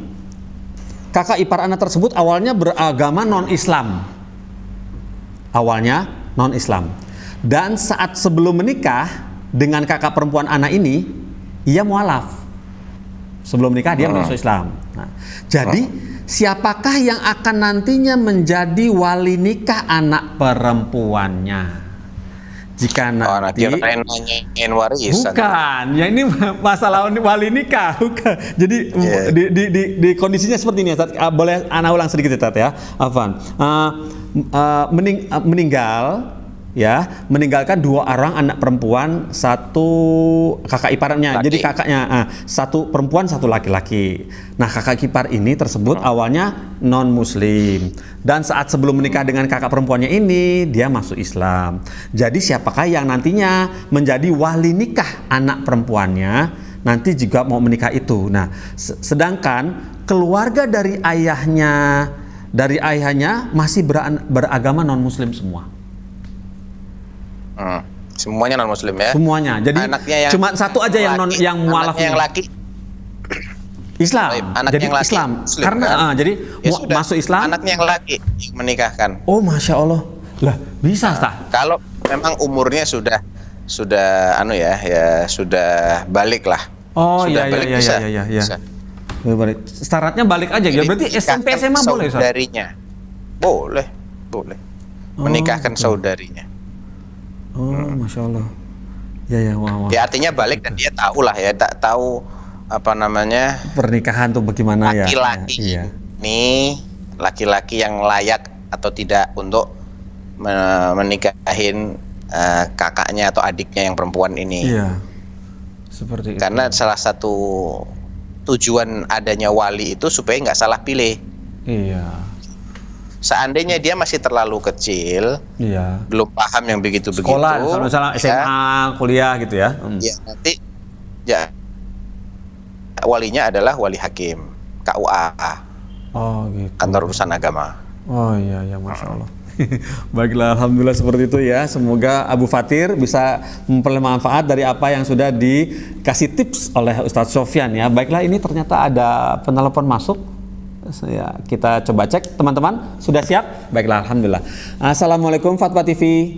D: Kakak ipar anak tersebut awalnya beragama non-Islam. Dan saat sebelum menikah dengan kakak perempuan anak ini, ia mualaf. Sebelum menikah dia masuk Islam. Nah, jadi siapakah yang akan nantinya menjadi wali nikah anak perempuannya? Jika nanti
E: nanyain warisan.
D: Bukan, ya ini masalah wali nikah, bukan. Jadi di kondisinya seperti ini, Ustaz. Boleh ana ulang sedikit, Ustaz ya. Afwan. Meninggalkan dua orang anak perempuan, satu kakak iparnya. Jadi kakaknya satu perempuan, satu laki-laki. Nah, kakak ipar ini tersebut awalnya non muslim dan saat sebelum menikah dengan kakak perempuannya ini dia masuk Islam. Jadi siapakah yang nantinya menjadi wali nikah anak perempuannya nanti juga mau menikah itu. Nah, sedangkan keluarga dari ayahnya masih beragama non muslim semua.
E: Semuanya non muslim ya.
D: Semuanya. Jadi cuma satu aja yang mualaf.
E: Yang laki
D: Islam.
E: Anak
D: jadi
E: yang laki
D: Islam.
E: Muslim,
D: karena
E: kan?
D: Jadi masuk Islam.
E: Anaknya yang laki yang menikahkan.
D: Oh, Masya Allah. Lah, bisa tak?
E: Kalau memang umurnya sudah sudah balik lah.
D: Oh,
E: sudah
D: iya.
E: Bisa.
D: Balik. Syaratnya balik aja. Jadi, berarti SMP SMA boleh, Ustaz?
E: Saudarinya. Boleh. Menikahkan saudarinya.
D: Oh, Masya Allah. Ya, wah.
E: Ya artinya balik dan dia tahu lah ya, tak tahu apa namanya
D: pernikahan tuh bagaimana ya.
E: Laki-laki ini laki-laki yang layak atau tidak untuk menikahin kakaknya atau adiknya yang perempuan ini.
D: Iya. Seperti itu.
E: Karena salah satu tujuan adanya wali itu supaya nggak salah pilih.
D: Iya.
E: Seandainya dia masih terlalu kecil, belum paham yang begitu-begitu,
D: sekolah, misalnya SMA, kuliah gitu ya.
E: Ya nanti walinya adalah wali hakim, KUA.
D: Oh gitu.
E: Kantor urusan agama.
D: Oh iya, Masya Allah. Baiklah, alhamdulillah seperti itu ya. Semoga Abu Fatir bisa memperoleh manfaat dari apa yang sudah dikasih tips oleh Ustadz Sofyan ya. Baiklah, ini ternyata ada penelpon masuk. Ya, kita coba cek, teman-teman sudah siap? Baiklah, alhamdulillah. Assalamualaikum Fatwa TV.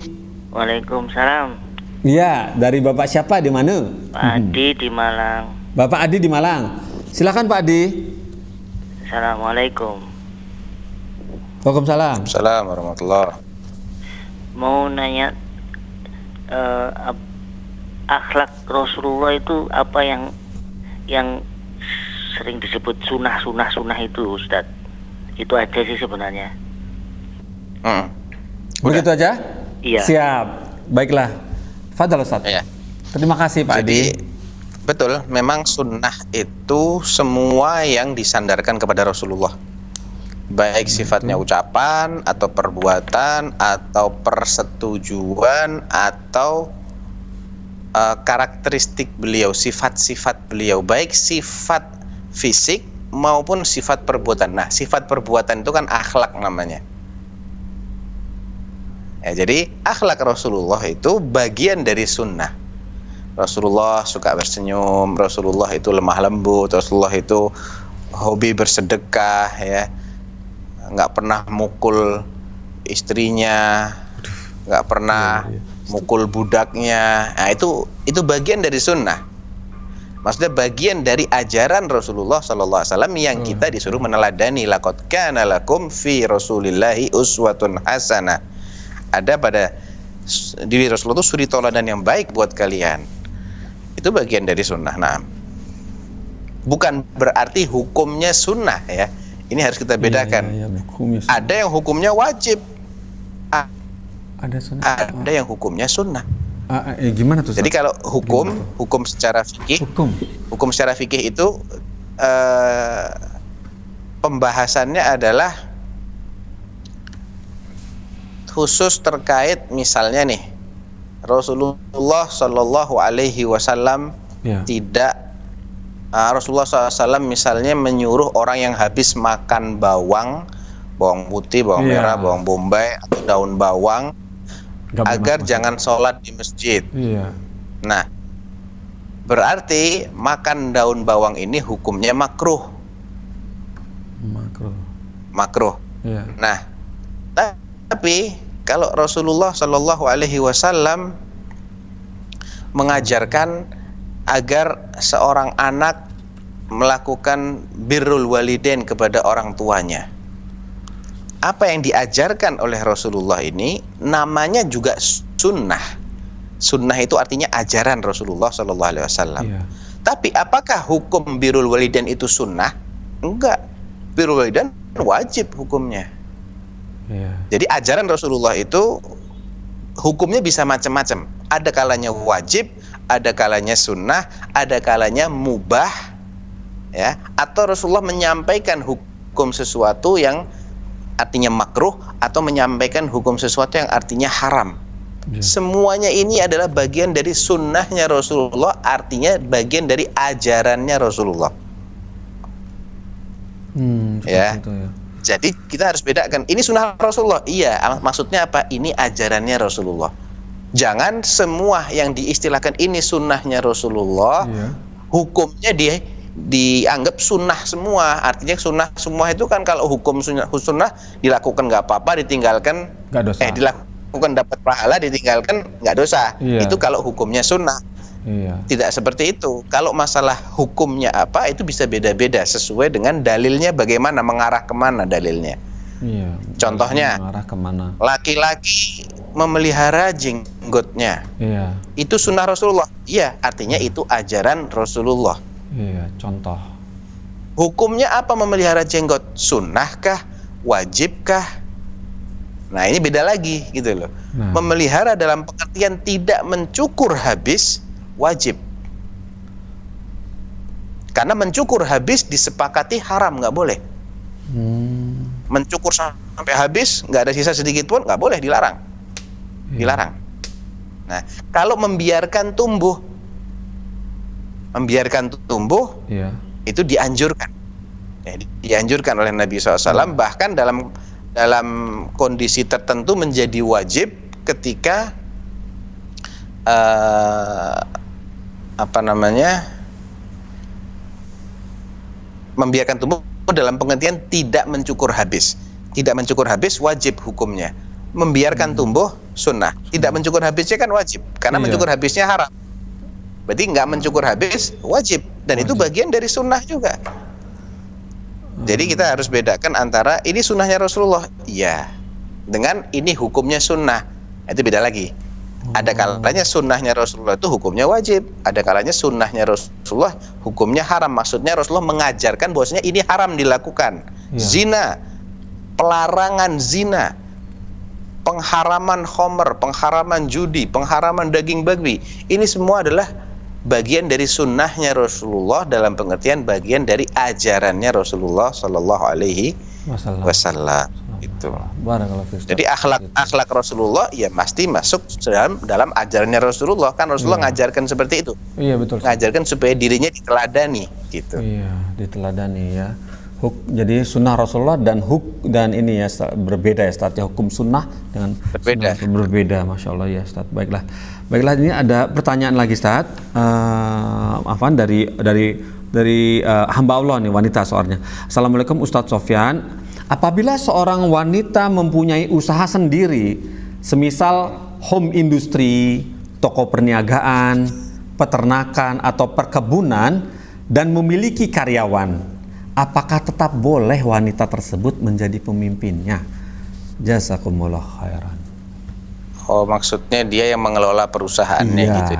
F: Waalaikumsalam.
D: Iya, dari Bapak siapa di mana?
F: Pak Adi di Malang.
D: Bapak Adi di Malang. Silakan Pak Adi.
F: Assalamualaikum.
D: Waalaikumsalam.
E: Assalamualaikum warahmatullahi.
F: Mau nanya akhlak Rasulullah itu apa yang sering disebut sunnah itu, Ustadz? Itu aja sih sebenarnya.
D: Begitu aja?
F: Iya.
D: Siap. Baiklah. Fadhal Ustadz.
E: Iya.
D: Terima kasih Pak Adi.
E: Betul, memang sunnah itu semua yang disandarkan kepada Rasulullah. Baik sifatnya ucapan atau perbuatan atau persetujuan atau karakteristik beliau, sifat-sifat beliau, baik sifat fisik maupun sifat perbuatan. Nah, sifat perbuatan itu kan akhlak namanya. Ya, jadi akhlak Rasulullah itu bagian dari sunnah. Rasulullah suka bersenyum, Rasulullah itu lemah lembut, Rasulullah itu hobi bersedekah, ya, nggak pernah mukul istrinya, nggak pernah mukul budaknya. Nah, itu bagian dari sunnah. Maksudnya bagian dari ajaran Rasulullah SAW yang kita disuruh meneladani. Laqad kana lakum fi Rasulillahi uswatun hasanah. Ada pada diri Rasulullah itu suri teladan yang baik buat kalian. Itu bagian dari sunnah. Nah, bukan berarti hukumnya sunnah ya. Ini harus kita bedakan. Ada yang hukumnya wajib. Ada yang hukumnya sunnah.
D: Gimana tuh?
E: Jadi kalau hukum secara fikih, hukum secara fikih itu pembahasannya adalah khusus terkait misalnya nih Rasulullah Shallallahu Alaihi Wasallam tidak Rasulullah SAW misalnya menyuruh orang yang habis makan bawang putih, bawang merah, bawang bombay atau daun bawang agar jangan sholat di masjid. Nah, berarti makan daun bawang ini hukumnya makruh. Makruh. Nah, tapi kalau Rasulullah Shallallahu Alaihi Wasallam mengajarkan agar seorang anak melakukan birrul walidain kepada orang tuanya, apa yang diajarkan oleh Rasulullah ini namanya juga sunnah. Sunnah itu artinya ajaran Rasulullah Shallallahu Alaihi Wasallam. Tapi apakah hukum birrul walidain itu sunnah? Enggak. Birrul walidain wajib hukumnya. Jadi ajaran Rasulullah itu hukumnya bisa macam-macam. Ada kalanya wajib, ada kalanya sunnah, ada kalanya mubah, ya. Atau Rasulullah menyampaikan hukum sesuatu yang artinya makruh, atau menyampaikan hukum sesuatu yang artinya haram. Semuanya ini adalah bagian dari sunnahnya Rasulullah, artinya bagian dari ajarannya Rasulullah. Ya. Jadi kita harus bedakan, ini sunnah Rasulullah. Iya, maksudnya apa? Ini ajarannya Rasulullah. Jangan semua yang diistilahkan ini sunnahnya Rasulullah, hukumnya dianggap sunnah semua. Artinya sunnah semua itu kan kalau hukum sunnah dilakukan nggak apa-apa, ditinggalkan nggak dosa. Dilakukan dapat pahala, ditinggalkan nggak dosa. Itu kalau hukumnya sunnah. Tidak seperti itu. Kalau masalah hukumnya apa, itu bisa beda-beda sesuai dengan dalilnya, bagaimana, mengarah kemana dalilnya. Contohnya, laki-laki memelihara jenggotnya, itu sunnah Rasulullah. Iya, artinya itu ajaran Rasulullah. Contoh. Hukumnya apa memelihara jenggot? Sunnahkah? Wajibkah? Nah, ini beda lagi gitu loh. Memelihara dalam pengertian tidak mencukur habis, wajib. Karena mencukur habis disepakati haram, nggak boleh. Mencukur sampai habis, nggak ada sisa sedikit pun, nggak boleh, dilarang. Dilarang. Nah, kalau membiarkan tumbuh itu dianjurkan. Dianjurkan oleh Nabi SAW, bahkan dalam kondisi tertentu menjadi wajib ketika membiarkan tumbuh dalam pengertian tidak mencukur habis. Tidak mencukur habis wajib hukumnya. Membiarkan tumbuh sunnah. Tidak mencukur habisnya kan wajib, karena mencukur habisnya haram. Berarti nggak mencukur habis wajib, dan itu bagian dari sunnah juga. Jadi kita harus bedakan antara ini sunnahnya Rasulullah, iya, dengan ini hukumnya sunnah. Itu beda lagi. Ada kalanya sunnahnya Rasulullah itu hukumnya wajib, ada kalanya sunnahnya Rasulullah hukumnya haram. Maksudnya Rasulullah mengajarkan bahwasanya ini haram dilakukan. Zina, pelarangan zina, pengharaman khamr, pengharaman judi, pengharaman daging babi, ini semua adalah bagian dari sunnahnya Rasulullah, dalam pengertian bagian dari ajarannya Rasulullah Sallallahu Alaihi Wasallam. Itu. Jadi akhlak Rasulullah ya pasti masuk dalam ajarannya Rasulullah. Kan Rasulullah ngajarkan seperti itu. Iya, betul. Ngajarkan supaya dirinya diteladani gitu.
D: Iya, diteladani ya. Jadi sunnah Rasulullah dan ini ya berbeda ya Ustaz, ya, hukum sunnah dengan berbeda. Masya Allah ya Ustaz. Baiklah ini ada pertanyaan lagi Ustaz. Afwan dari hamba Allah nih, wanita soalnya. Assalamualaikum Ustaz Sofyan. Apabila seorang wanita mempunyai usaha sendiri, semisal home industry, toko perniagaan, peternakan atau perkebunan, dan memiliki karyawan, apakah tetap boleh wanita tersebut menjadi pemimpinnya? Jazakumullah khairan.
E: Oh, maksudnya dia yang mengelola perusahaannya gitu.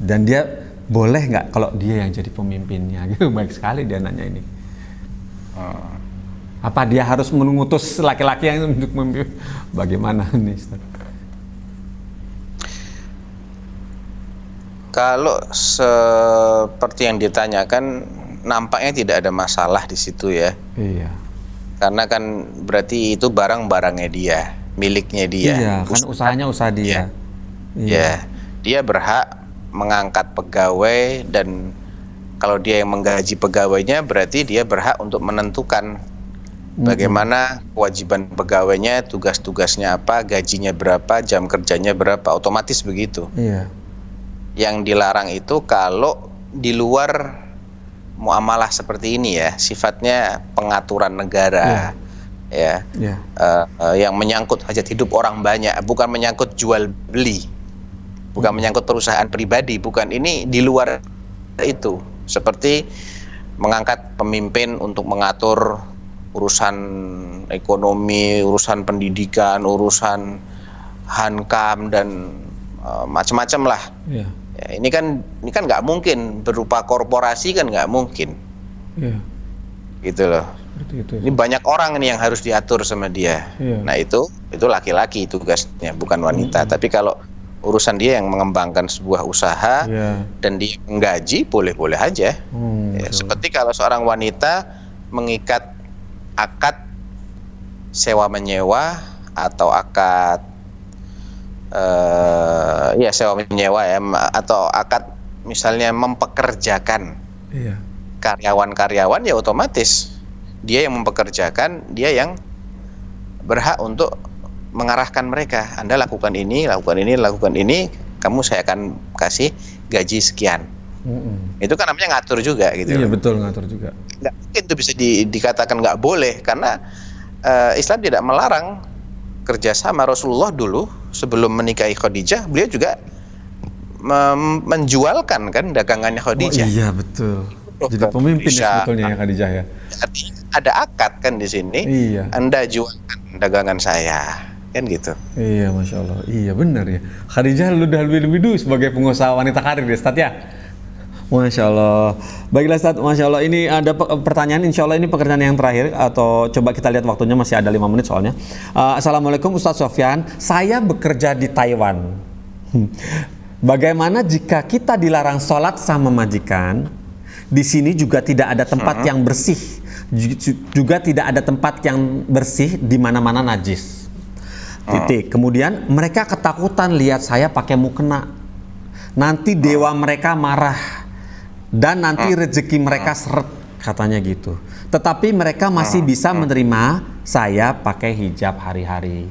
D: Dan dia boleh nggak kalau dia yang jadi pemimpinnya? Baik sekali dia nanya ini. Apa dia harus mengutus laki-laki yang untuk memimpin? Bagaimana nih Ustaz?
E: Kalau seperti yang ditanyakan, nampaknya tidak ada masalah di situ ya.
D: Iya.
E: Karena kan berarti itu barang-barangnya dia, miliknya dia.
D: Iya, kan usahanya usaha dia.
E: Ya, dia berhak mengangkat pegawai, dan kalau dia yang menggaji pegawainya berarti dia berhak untuk menentukan bagaimana kewajiban pegawainya, tugas-tugasnya apa, gajinya berapa, jam kerjanya berapa, otomatis begitu.
D: Iya.
E: Yang dilarang itu kalau di luar muamalah seperti ini ya, sifatnya pengaturan negara. Ya, yang menyangkut hajat hidup orang banyak, bukan menyangkut jual beli, bukan menyangkut perusahaan pribadi, bukan, ini di luar itu, seperti mengangkat pemimpin untuk mengatur urusan ekonomi, urusan pendidikan, urusan hankam dan macam-macam lah. Ya, ini kan nggak mungkin, berupa korporasi kan nggak mungkin. Gitu loh. Itu. Ini banyak orang ini yang harus diatur sama dia. Nah itu laki-laki tugasnya, bukan wanita. Tapi kalau urusan dia yang mengembangkan sebuah usaha dan dia menggaji, boleh-boleh aja. Ya, seperti kalau seorang wanita mengikat akad sewa menyewa atau akad sewa menyewa ya, atau akad misalnya mempekerjakan karyawan-karyawan, ya otomatis dia yang mempekerjakan, dia yang berhak untuk mengarahkan mereka. Anda lakukan ini, lakukan ini, kamu saya akan kasih gaji sekian. Itu kan namanya ngatur juga gitu.
D: Iya betul, ngatur juga.
E: Nggak mungkin itu bisa dikatakan nggak boleh, karena Islam tidak melarang kerjasama. Rasulullah dulu sebelum menikahi Khadijah, beliau juga menjualkan kan dagangannya Khadijah.
D: Oh iya betul. Jadi pemimpin sebetulnya ya Khadijah ya.
E: Ada akad kan di sini. Iya. Anda jualkan dagangan saya, kan gitu.
D: Iya, masya Allah. Iya benar ya. Khadijah udah lebih dulu sebagai pengusaha wanita karir ya, Ustaz ya. Masya Allah. Baiklah Ustaz, Masya Allah. Ini ada pertanyaan, insya Allah ini pekerjaan yang terakhir, atau coba kita lihat waktunya, masih ada 5 menit soalnya. Assalamualaikum Ustaz Sofyan, saya bekerja di Taiwan. Bagaimana jika kita dilarang sholat sama majikan? Di sini juga tidak ada tempat yang bersih, juga tidak ada tempat yang bersih, di mana-mana najis. Titik. Kemudian mereka ketakutan lihat saya pakai mukena. Nanti dewa mereka marah. Dan nanti rezeki mereka seret, katanya gitu. Tetapi mereka masih bisa menerima saya pakai hijab hari-hari.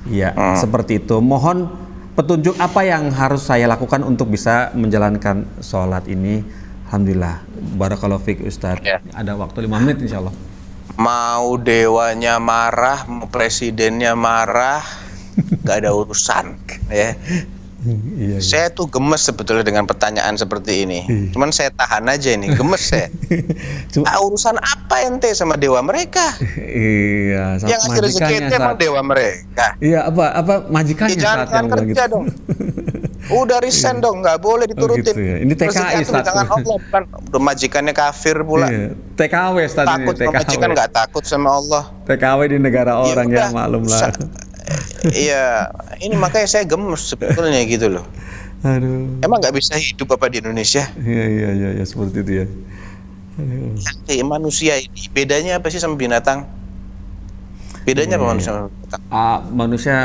D: Ya, seperti itu. Mohon petunjuk apa yang harus saya lakukan untuk bisa menjalankan sholat ini. Alhamdulillah. Barakallahu fiik Ustaz. Ada waktu 5 menit insya Allah.
E: Mau dewanya marah, mau presidennya marah, gak ada urusan ya. Iya. Saya tuh gemes sebetulnya dengan pertanyaan seperti ini. Cuman saya tahan aja ini, gemes saya. Urusan apa ente sama dewa mereka?
D: Iya,
E: yang ngasih rezeki ente emang dewa mereka.
D: Iya, apa majikannya
E: saat yang kerja gitu. Dong. Udah resign dong, nggak boleh diturutin.
D: Gitu ya. Ini TKI
E: di tangan Allah, bukan udah majikannya kafir pula.
D: Iya. TKW Ustaz,
E: takut
D: ini TKW.
E: Majikan nggak takut sama Allah.
D: TKW di negara orang ya maklum lah.
E: Iya, ini makanya saya gemes sebetulnya gitu loh.
D: Aduh.
E: Emang nggak bisa hidup apa di Indonesia?
D: Iya, seperti itu ya.
E: Manusia ini bedanya apa sih sama binatang? Bedanya apa manusia sama binatang?
D: Manusia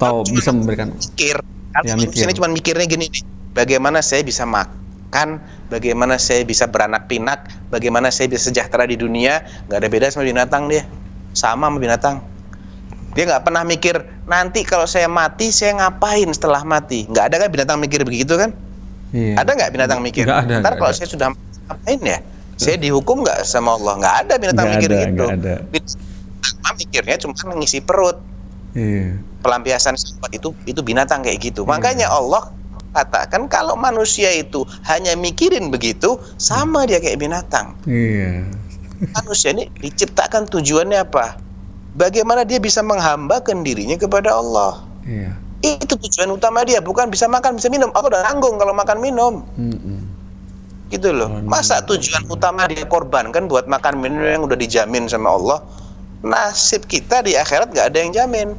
D: tahu bisa memberikan
E: mikir. Manusia ini cuma mikirnya gini nih. Bagaimana saya bisa makan? Bagaimana saya bisa beranak pinak? Bagaimana saya bisa sejahtera di dunia? Nggak ada beda sama binatang dia. Sama binatang. Dia nggak pernah mikir nanti kalau saya mati saya ngapain setelah mati. Nggak ada kan binatang mikir begitu kan? Iya. Ada nggak binatang mikir? Ntar kalau saya sudah ngapain ya? Saya dihukum nggak sama Allah? Nggak ada binatang mikir gitu. Binatang mikirnya cuma mengisi perut. Iya. Pelampiasan syahwat itu binatang kayak gitu. Makanya Allah katakan kalau manusia itu hanya mikirin begitu, sama dia kayak binatang. Iya. Manusia ini diciptakan tujuannya apa? Bagaimana dia bisa menghambakan dirinya kepada Allah. Iya. Itu tujuan utama dia, bukan bisa makan, bisa minum. Allah udah nanggung kalau makan minum. Gitu loh. Masa tujuan utama dia korbankan buat makan minum yang udah dijamin sama Allah? Nasib kita di akhirat gak ada yang jamin.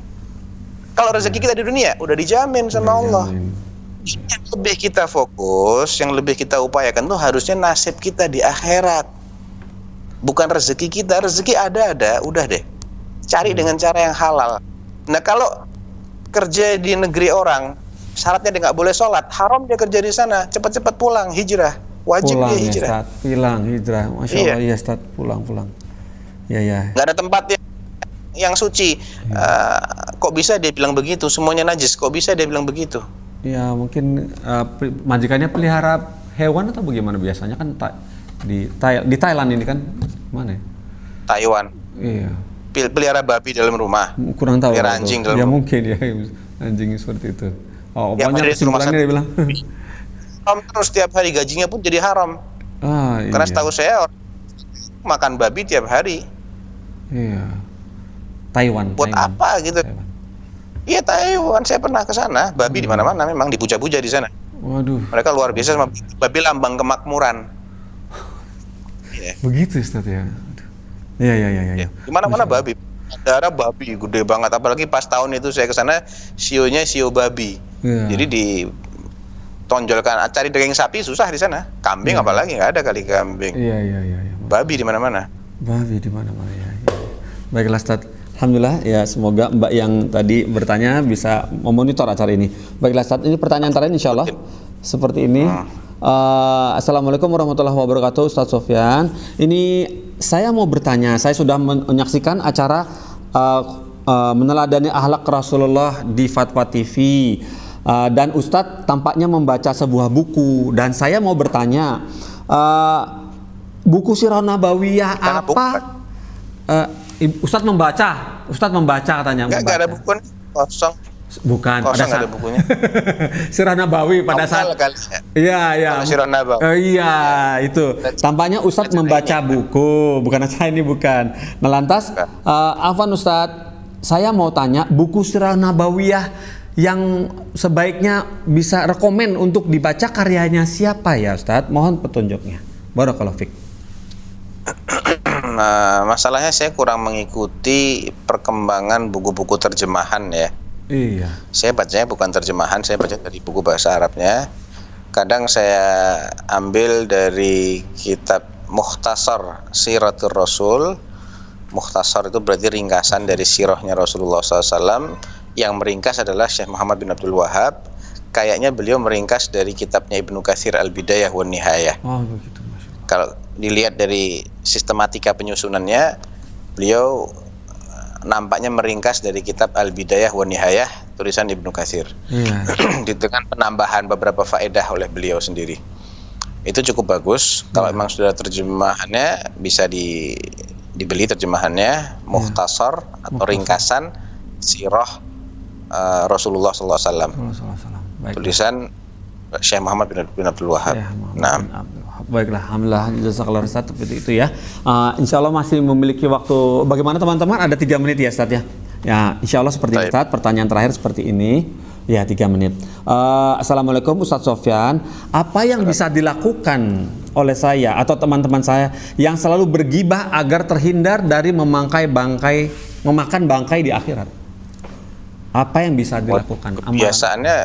E: Kalau rezeki kita di dunia udah dijamin sama Allah. Yang lebih kita fokus, yang lebih kita upayakan tuh harusnya nasib kita di akhirat. Bukan rezeki kita. Rezeki ada, udah deh. Cari dengan cara yang halal. Nah, kalau kerja di negeri orang, syaratnya dia nggak boleh sholat, haram dia kerja di sana, cepat-cepat pulang, hijrah. Wajib
D: Pulang
E: dia
D: ya
E: hijrah.
D: Ustaz, pulang hijrah. Masya
E: Iya.
D: Allah, ya Ustaz, pulang. Ya.
E: Nggak ada tempat yang suci. Kok bisa dia bilang begitu? Semuanya najis. Kok bisa dia bilang begitu?
D: Ya mungkin majikannya pelihara hewan atau bagaimana biasanya kan di Thailand ini kan mana? Ya?
E: Taiwan.
D: Iya.
E: Pelihara babi dalam rumah.
D: Kurang tahu.
E: Pelihara anjing dalam
D: ya
E: rumah.
D: mungkin ya anjing seperti itu. Oh,
E: Ya,
D: pokoknya
E: ada di rumah
D: kesimpulannya dia bilang.
E: Haram terus tiap hari, gajinya pun jadi haram. Karena
D: Iya.
E: setahu saya orang makan babi tiap hari.
D: Iya. Taiwan.
E: Buat
D: Taiwan.
E: apa gitu?
D: Taiwan.
E: Iya, Taiwan, saya pernah ke sana. Babi di mana-mana memang dipuja-puja di sana.
D: Waduh.
E: Mereka luar biasa sama babi, lambang kemakmuran. Iya.
D: Begitu Ustaz ya. Aduh. Iya.
E: Di mana-mana babi. Ada babi gede banget, apalagi pas tahun itu saya ke sana, sionya sio babi.
D: Iya.
E: Jadi ditonjolkan, cari daging sapi susah di sana. Kambing apalagi nggak ada kali kambing.
D: Iya.
E: Babi di mana-mana.
D: Babi di mana-mana ya. Baiklah Ustaz. Alhamdulillah ya, semoga Mbak yang tadi bertanya bisa memonitor acara ini. Baiklah Ustaz, ini pertanyaan terakhir insyaallah seperti ini. Assalamualaikum warahmatullahi wabarakatuh Ustaz Sofyan. Ini saya mau bertanya, saya sudah menyaksikan acara meneladani akhlak Rasulullah di Fatwa TV. Dan Ustadz tampaknya membaca sebuah buku dan saya mau bertanya, buku Sirah Nabawiyah
E: Karena
D: apa? Ustadz membaca katanya.
E: Nggak ada buku, kosong.
D: Bukan pada
E: Kosong nggak
D: saat
E: ada bukunya.
D: Sirah Nabawi pada saat
E: Kali ya.
D: Iya.
E: Kalau Sirah Nabawi.
D: Iya, itu. Tampaknya Ustadz membaca buku, bukan saya ini bukan. Nah, lantas afwan Ustadz, saya mau tanya buku Sirah Nabawiyah yang sebaiknya bisa rekomen untuk dibaca karyanya siapa ya Ustadz? Mohon petunjuknya. Barakallahu fiik.
E: Nah, masalahnya saya kurang mengikuti perkembangan buku-buku terjemahan ya.
D: Iya.
E: Saya bacanya bukan terjemahan, saya baca dari buku bahasa Arabnya. Kadang saya ambil dari kitab Mukhtasar Siratul Rasul. Mukhtasar itu berarti ringkasan dari sirahnya Rasulullah SAW. Yang meringkas adalah Syekh Muhammad bin Abdul Wahab. Kayaknya beliau meringkas dari kitabnya Ibnu Katsir Al-Bidayah wan Nihayah.
D: Oh begitu, Masya Allah.
E: Kalau dilihat dari sistematika penyusunannya, beliau nampaknya meringkas dari kitab Al-Bidayah wan Nihayah tulisan Ibnu Katsir.
D: Iya.
E: Dengan penambahan beberapa faedah oleh beliau sendiri. Itu cukup bagus. Kalau memang sudah terjemahannya bisa dibeli terjemahannya, Mukhtasar atau ringkasan sirah Rasulullah SAW.
D: Baik.
E: Tulisan Syekh Muhammad bin Abdul Wahab. Nah,
D: baiklah, alhamdulillah jazakallahu Ustaz seperti itu ya. Insya Allah masih memiliki waktu. Bagaimana teman-teman? Ada 3 menit ya Ustaz ya. Ya, insya Allah seperti ini Ustaz. Pertanyaan terakhir seperti ini. Ya, 3 menit. Assalamualaikum Ustaz Sofyan. Apa yang bisa dilakukan oleh saya atau teman-teman saya yang selalu bergibah agar terhindar dari memakan bangkai di akhirat? Apa yang bisa dilakukan?
E: kebiasaannya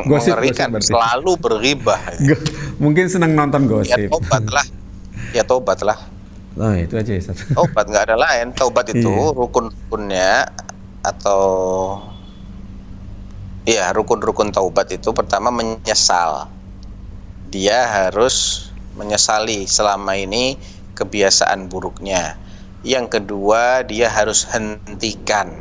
E: mengerikan, selalu berghibah.
D: Mungkin senang nonton gosip.
E: Ya tobatlah.
D: Oh, itu aja ya Ustaz.
E: Taubat, nggak ada lain. Taubat itu rukun-rukunnya atau ya rukun-rukun taubat itu pertama menyesal. Dia harus menyesali selama ini kebiasaan buruknya. Yang kedua, dia harus hentikan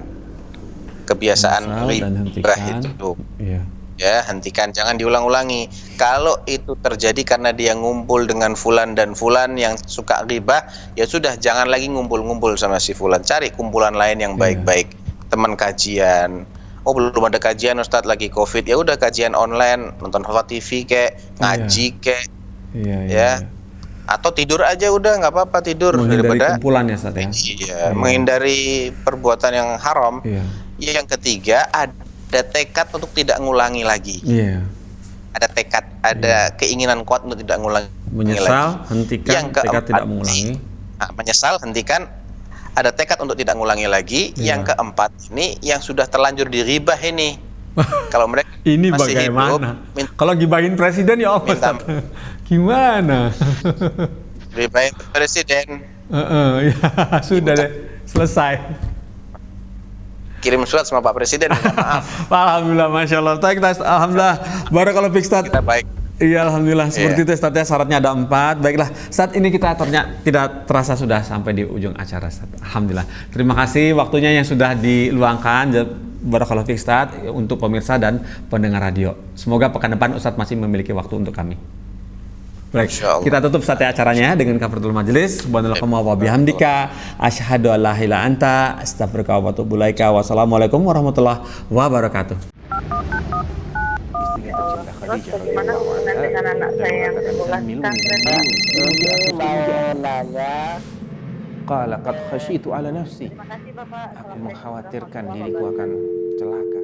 E: kebiasaan ribah itu.
D: Iya.
E: Ya, hentikan, jangan diulang-ulangi. Kalau itu terjadi karena dia ngumpul dengan fulan dan fulan yang suka ribah, ya sudah, jangan lagi ngumpul-ngumpul sama si fulan. Cari kumpulan lain yang baik-baik, teman kajian. Oh, belum ada kajian Ustadz, lagi Covid. Ya udah, kajian online, nonton TV kek, ngaji kek.
D: Iya.
E: Atau tidur aja udah, nggak apa-apa tidur.
D: Menghindari
E: daripada
D: kumpulan ya Ustaz ya.
E: Iya, menghindari perbuatan yang haram.
D: Iya.
E: Yang ketiga, ada tekad untuk tidak ngulangi lagi.
D: Iya.
E: Ada tekad, ada keinginan kuat untuk tidak ngulangi
D: Menyesal,
E: lagi.
D: hentikan,
E: Yang
D: tekad
E: keempat,
D: tidak mengulangi.
E: Menyesal, hentikan, ada tekad untuk tidak ngulangi lagi. Yang keempat ini, yang sudah terlanjur diribah ini, Kalau mereka
D: Ini
E: masih hidup,
D: bagaimana? Kalau gibahin presiden ya Allah,
E: minta-
D: Ustaz. Gimana?
E: lebih baik presiden
D: Ya, sudah deh, selesai.
E: kirim surat sama Pak Presiden minta maaf.
D: Alhamdulillah, Masya Allah. Alhamdulillah, barakallahu fiik, Ustaz.
E: Kita baik.
D: Iya, alhamdulillah. Seperti
E: Iya.
D: itu Ustaz ya, syaratnya ada 4. Baiklah, saat ini kita ternyata tidak terasa sudah sampai di ujung acara, Ustaz. Alhamdulillah. Terima kasih waktunya yang sudah diluangkan. Barakallahu fiik, Ustaz, untuk pemirsa dan pendengar radio. Semoga pekan depan Ustaz masih memiliki waktu untuk kami. Baik,
E: Insya Allah.
D: kita tutup saat acaranya dengan kafaratul majelis. Subhanallahumma wa bihamdika, asyhadu an la ilaha illa anta, astaghfiruka wa atubu ilaika. Wassalamualaikum warahmatullahi wabarakatuh.
A: Istrinya tercinta Khadijah
B: bagaimana
A: radhiyallahu
B: hubungan
A: anha
B: dengan anak saya yang
A: mengatakan,
B: sekolah
A: "Hamilun
B: pesantren,
A: min
C: Ini
A: dini."
C: mau nanya,
A: Qala qad khasyitu ala nafsi.
B: Terima kasih Bapak.
A: Aku mengkhawatirkan diriku akan celaka.